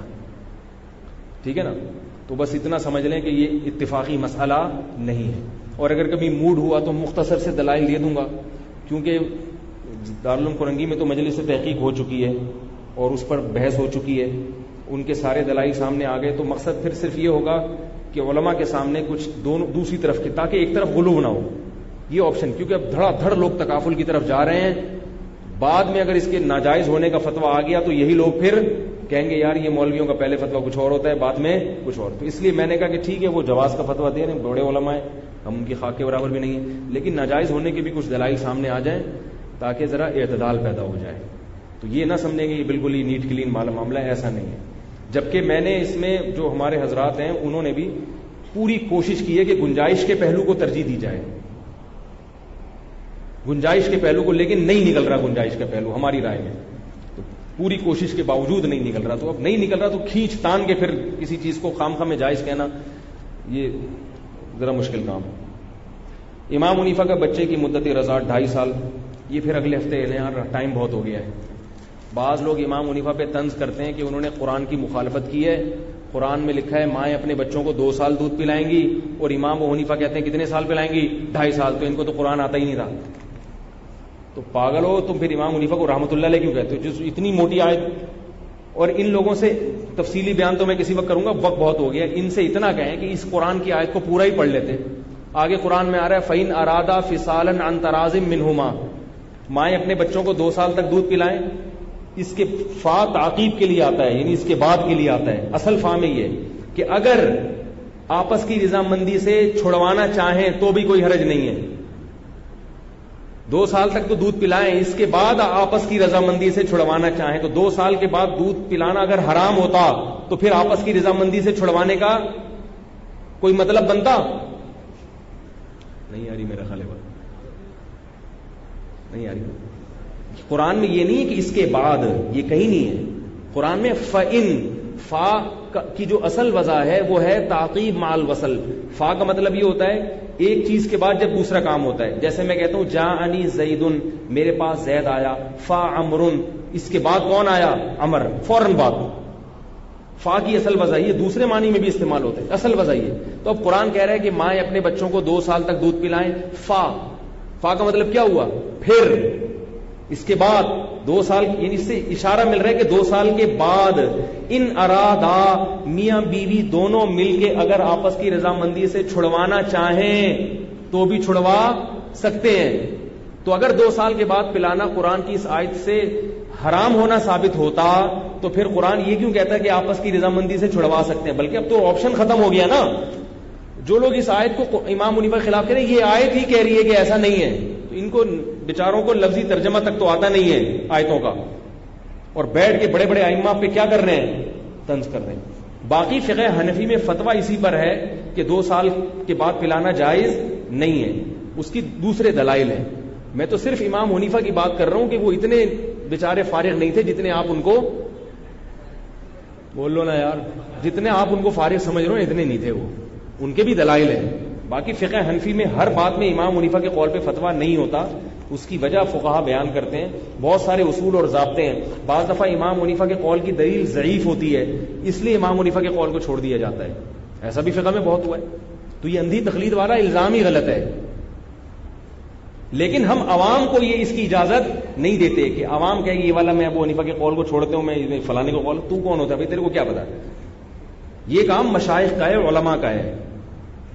ٹھیک ہے نا. تو بس اتنا سمجھ لیں کہ یہ اتفاقی مسئلہ نہیں ہے. اور اگر کبھی موڈ ہوا تو مختصر سے دلائل دے دوں گا, کیونکہ دارالعلوم گورنگی میں تو مجلس تحقیق ہو چکی ہے اور اس پر بحث ہو چکی ہے, ان کے سارے دلائل سامنے آ گئے. تو مقصد پھر صرف یہ ہوگا کہ علماء کے سامنے کچھ دوسری طرف کی, تاکہ ایک طرف غلو نہ ہو, یہ آپشن. کیونکہ اب دھڑا دھڑ لوگ تکافل کی طرف جا رہے ہیں. بعد میں اگر اس کے ناجائز ہونے کا فتویٰ آ گیا تو یہی لوگ پھر کہیں گے یار یہ مولویوں کا پہلے فتویٰ کچھ اور ہوتا ہے, بعد میں کچھ اور. تو اس لیے میں نے کہا کہ ٹھیک ہے, وہ جواز کا فتویٰ دے رہے ہیں, بڑے علماء ہیں, ہم ان کی خاک کے برابر بھی نہیں ہیں, لیکن ناجائز ہونے کے بھی کچھ دلائل سامنے آ جائیں تاکہ ذرا اعتدال پیدا ہو جائے. تو یہ نہ سمجھیں گے یہ بالکل ہی نیٹ کلین معاملہ ہے, ایسا نہیں ہے. جبکہ میں نے اس میں جو ہمارے حضرات ہیں انہوں نے بھی پوری کوشش کی ہے کہ گنجائش کے پہلو کو ترجیح دی جائے, گنجائش کے پہلو کو, لیکن نہیں نکل رہا گنجائش کا پہلو ہماری رائے میں. تو پوری کوشش کے باوجود نہیں نکل رہا, تو اب نہیں نکل رہا تو کھینچ تان کے پھر کسی چیز کو خام خواہ میں جائز کہنا یہ ذرا مشکل کام ہے. امام حنیفہ کا بچے کی مدت رضاعت 2.5 سال, یہ پھر اگلے ہفتے یار ٹائم بہت ہو گیا ہے. بعض لوگ امام حنیفہ پہ طنز کرتے ہیں کہ انہوں نے قرآن کی مخالفت کی ہے. قرآن میں لکھا ہے مائیں اپنے بچوں کو 2 سال دودھ پلائیں گی, اور امام حنیفہ کہتے ہیں کتنے سال پلائیں گی, 2.5 سال. تو ان کو تو قرآن آتا ہی نہیں رہا. تو پاگل ہو تم, پھر امام حنیفہ کو رحمۃ اللہ علیہ کیوں کہتے ہو, جو اتنی موٹی آیت. اور ان لوگوں سے تفصیلی بیان تو میں کسی وقت کروں گا, وقت بہت ہو گیا. ان سے اتنا کہیں کہ اس قرآن کی آیت کو پورا ہی پڑھ لیتے. آگے قرآن میں آ رہا ہے فَإِنْ أَرَادَا فِصَالًا عَنْ تَرَاضٍ مِّنْهُمَا، مائیں اپنے بچوں کو 2 سال تک دودھ پلائیں. اس کے فا تعقیب کے لیے آتا ہے، یعنی اس کے بعد کے لیے آتا ہے. اصل فا میں یہ کہ اگر آپس کی رضامندی سے چھڑوانا چاہیں تو بھی کوئی حرج نہیں ہے. 2 سال تک تو دودھ پلائیں، اس کے بعد آپس کی رضامندی سے چھڑوانا چاہیں تو 2 سال کے بعد دودھ پلانا اگر حرام ہوتا تو پھر آپس کی رضامندی سے چھڑوانے کا کوئی مطلب بنتا نہیں. آ رہی میرا خیال ہے نہیں آ رہی. قرآن میں یہ نہیں ہے کہ اس کے بعد، یہ کہیں نہیں ہے. قرآن میں فَإِن، فا کی جو اصل وضع ہے وہ ہے تعقیب مع الوصل. فا کا مطلب یہ ہوتا ہے ایک چیز کے بعد جب دوسرا کام ہوتا ہے. جیسے میں کہتا ہوں جاءنی زیدن، میرے پاس زید آیا. فا عمرن، اس کے بعد کون آیا؟ عمر. فوراً بعد. فا کی اصل وضع یہ دوسرے معنی میں بھی استعمال ہوتا ہے، اصل وضع یہ. تو اب قرآن کہہ رہا ہے کہ مائیں اپنے بچوں کو 2 سال تک دودھ پلائیں. فا کا مطلب کیا ہوا؟ پھر اس کے بعد 2 سال، یعنی اس سے اشارہ مل رہا ہے کہ 2 سال کے بعد ان ارادا، میاں بیوی دونوں مل کے اگر آپس کی رضامندی سے چھڑوانا چاہیں تو بھی چھڑوا سکتے ہیں. تو اگر 2 سال کے بعد پلانا قرآن کی اس آیت سے حرام ہونا ثابت ہوتا تو پھر قرآن یہ کیوں کہتا ہے کہ آپس کی رضامندی سے چھڑوا سکتے ہیں؟ بلکہ اب تو آپشن ختم ہو گیا نا. جو لوگ اس آیت کو امام حنیفہ کے خلاف کہہ رہے ہیں، یہ آیت ہی کہہ رہی ہے کہ ایسا نہیں ہے، تو ان کو بیچاروں کو لفظی ترجمہ تک تو آتا نہیں ہے آیتوں کا، اور بیٹھ کے بڑے بڑے ائمہ پہ کیا کر رہے ہیں؟ طنز کر رہے ہیں. باقی فقہ حنفی میں فتویٰ اسی پر ہے کہ 2 سال کے بعد پلانا جائز نہیں ہے. اس کی دوسرے دلائل ہیں. میں تو صرف امام حنیفہ کی بات کر رہا ہوں کہ وہ اتنے بیچارے فارغ نہیں تھے جتنے آپ ان کو، بول لو نا یار، جتنے آپ ان کو فارغ سمجھ رہے ہو اتنے نہیں تھے وہ. ان کے بھی دلائل ہیں. باقی فقہ حنفی میں ہر بات میں امام حنیفہ کے قول پہ فتویٰ نہیں ہوتا. اس کی وجہ فقہا بیان کرتے ہیں. بہت سارے اصول اور ضابطے ہیں. بعض دفعہ امام حنیفہ کے قول کی دلیل ضعیف ہوتی ہے، اس لیے امام حنیفہ کے قول کو چھوڑ دیا جاتا ہے. ایسا بھی فقہ میں بہت ہوا ہے. تو یہ اندھی تقلید والا الزام ہی غلط ہے. لیکن ہم عوام کو یہ اس کی اجازت نہیں دیتے کہ عوام کہے یہ والا میں ابو حنیفہ کے قول کو چھوڑتے ہوں، میں فلانے کو قول. تو کون ہوتا ہے بھائی؟ تیرے کو کیا پتا؟ یہ کام مشائخ کا ہے، علماء کا ہے،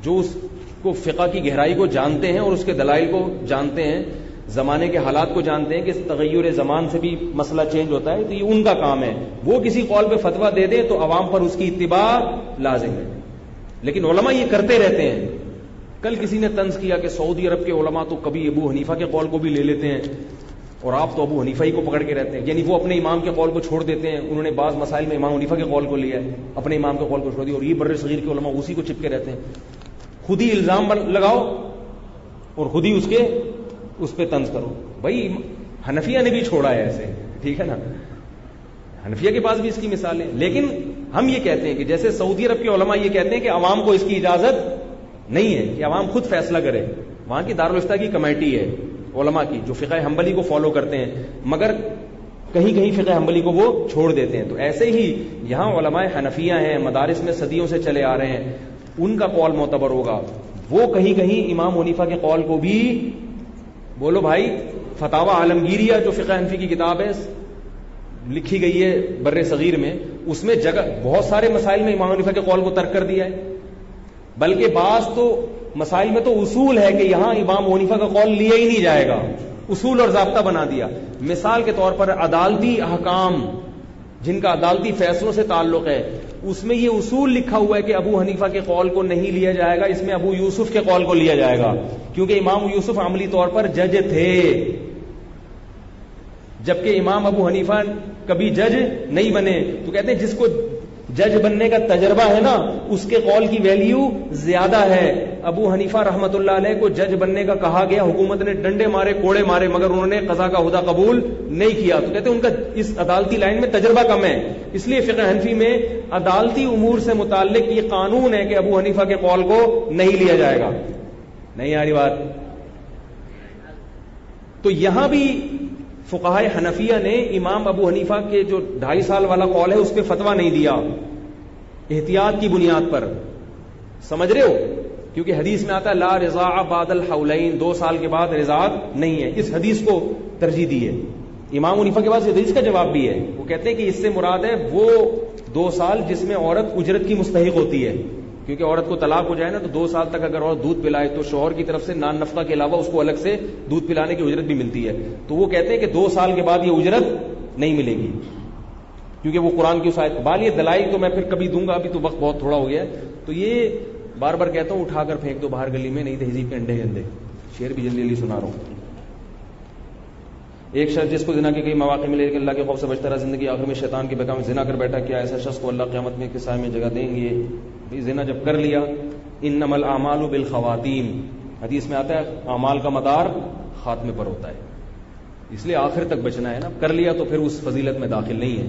جو اس کو فقہ کی گہرائی کو جانتے ہیں اور اس کے دلائل کو جانتے ہیں، زمانے کے حالات کو جانتے ہیں کہ تغیر زمان سے بھی مسئلہ چینج ہوتا ہے. تو یہ ان کا کام ہے. وہ کسی قول پہ فتویٰ دے دیں تو عوام پر اس کی اتباع لازم ہے. لیکن علماء یہ کرتے رہتے ہیں. کل کسی نے طنز کیا کہ سعودی عرب کے علماء تو کبھی ابو حنیفہ کے قول کو بھی لے لیتے ہیں اور آپ تو ابو حنیفہ ہی کو پکڑ کے رہتے ہیں. یعنی وہ اپنے امام کے قول کو چھوڑ دیتے ہیں. انہوں نے بعض مسائل میں امام حنیفہ کے قول کو لیا ہے، اپنے امام کے قول کو چھوڑ دیا، اور یہ بر صغیر کے علماء اسی کو چپکے رہتے ہیں. خود ہی الزام لگاؤ اور خود ہی اس پہ طنز کرو. بھائی حنفیہ نے بھی چھوڑا ہے ایسے، ٹھیک ہے نا، حنفیہ کے پاس بھی اس کی مثال ہے. لیکن ہم یہ کہتے ہیں کہ جیسے سعودی عرب کے علماء یہ کہتے ہیں کہ عوام کو اس کی اجازت نہیں ہے کہ عوام خود فیصلہ کرے. وہاں کی دارالافتاء کی کمیٹی ہے علماء کی جو فقہ حنبلی کو فالو کرتے ہیں، مگر کہیں کہیں فقہ حنبلی کو وہ چھوڑ دیتے ہیں. تو ایسے ہی یہاں علماء حنفیہ ہیں، مدارس میں صدیوں سے چلے آ رہے ہیں، ان کا قول معتبر ہوگا. وہ کہیں کہیں امام حنیفہ کے قول کو بھی، بولو بھائی، فتاوی عالمگیریہ جو فقہ حنفی کی کتاب ہے لکھی گئی ہے بر صغیر میں، اس میں جگہ بہت سارے مسائل میں امام حنیفہ کے قول کو ترک کر دیا ہے. بلکہ بعض تو مسائل میں تو اصول ہے کہ یہاں امام حنیفہ کا قول لیا ہی نہیں جائے گا، اصول اور ضابطہ بنا دیا. مثال کے طور پر عدالتی احکام جن کا عدالتی فیصلوں سے تعلق ہے، اس میں یہ اصول لکھا ہوا ہے کہ ابو حنیفہ کے قول کو نہیں لیا جائے گا، اس میں ابو یوسف کے قول کو لیا جائے گا، کیونکہ امام یوسف عملی طور پر جج تھے، جبکہ امام ابو حنیفہ کبھی جج نہیں بنے. تو کہتے ہیں جس کو جج بننے کا تجربہ ہے نا اس کے قول کی ویلیو زیادہ ہے. ابو حنیفہ رحمت اللہ علیہ کو جج بننے کا کہا گیا، حکومت نے ڈنڈے مارے، کوڑے مارے، مگر انہوں نے قضا کا عہدہ قبول نہیں کیا. تو کہتے ہیں ان کا اس عدالتی لائن میں تجربہ کم ہے، اس لیے فقہ حنفی میں عدالتی امور سے متعلق یہ قانون ہے کہ ابو حنیفہ کے قول کو نہیں لیا جائے گا. نہیں آ رہی بات؟ تو یہاں بھی فقہائے حنفیہ نے امام ابو حنیفہ کے جو 2.5 سال والا قول ہے اس پہ فتویٰ نہیں دیا، احتیاط کی بنیاد پر. سمجھ رہے ہو؟ کیونکہ حدیث میں آتا ہے لا رضاع بعد الحولین، 2 سال کے بعد رضاعت نہیں ہے. اس حدیث کو ترجیح دی ہے. امام حنیفہ کے پاس حدیث کا جواب بھی ہے. وہ کہتے ہیں کہ اس سے مراد ہے وہ 2 سال جس میں عورت اجرت کی مستحق ہوتی ہے. کیونکہ عورت کو طلاق ہو جائے نا تو 2 سال تک اگر عورت دودھ پلائے تو شوہر کی طرف سے نان نفقہ کے علاوہ اس کو الگ سے دودھ پلانے کی اجرت بھی ملتی ہے. تو وہ کہتے ہیں کہ 2 سال کے بعد یہ اجرت نہیں ملے گی, کیونکہ وہ قرآن کی اس آیت بال. یہ دلائل تو میں پھر کبھی دوں گا, ابھی تو وقت بہت تھوڑا ہو گیا ہے. تو یہ بار بار کہتا ہوں, اٹھا کر پھینک دو باہر گلی میں, نہیں تہذیب کے انڈے گندے. شعر بھی جلدی جلدی سنا رہا ہوں. ایک شخص جس کو زنا کے کئی مواقع ملے لیکن اللہ کے خوف سے بچتا رہا, زندگی آخر میں شیطان کے بہکا میں زنا کر بیٹھا, کیا ایسا شخص کو اللہ قیامت میں کس سائے میں جگہ دیں گے؟ زنا جب کر لیا, انما الاعمال بالخواتیم, حدیث میں آتا ہے اعمال کا مدار خاتمے پر ہوتا ہے, اس لیے آخر تک بچنا ہے نا. کر لیا تو پھر اس فضیلت میں داخل نہیں ہے,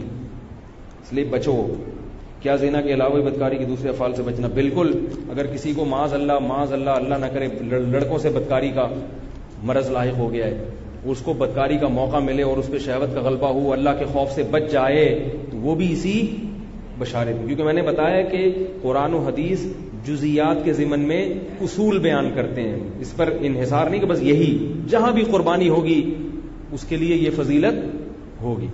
اس لیے بچو. کیا زنا کے علاوہ بدکاری کی دوسرے افعال سے بچنا؟ بالکل. اگر کسی کو معاذ اللہ اللہ نہ کرے لڑکوں سے بدکاری کا مرض لاحق ہو گیا ہے, اس کو بدکاری کا موقع ملے اور اس پہ شہوت کا غلبہ ہو, اللہ کے خوف سے بچ جائے, تو وہ بھی اسی بشارت. کیونکہ میں نے بتایا کہ قرآن و حدیث جزیات کے ضمن میں اصول بیان کرتے ہیں, اس پر انحصار نہیں کہ بس یہی, جہاں بھی قربانی ہوگی اس کے لیے یہ فضیلت ہوگی.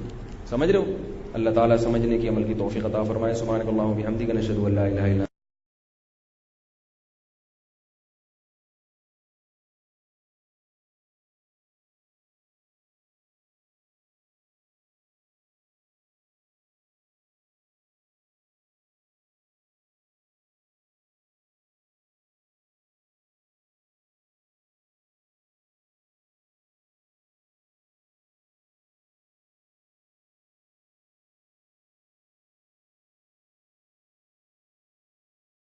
سمجھ رہے ہو؟ اللہ تعالیٰ سمجھنے کی عمل کی توفیق عطا فرمائے. سبحانک اللہم و بحمدک نشہد ان لا الہ الا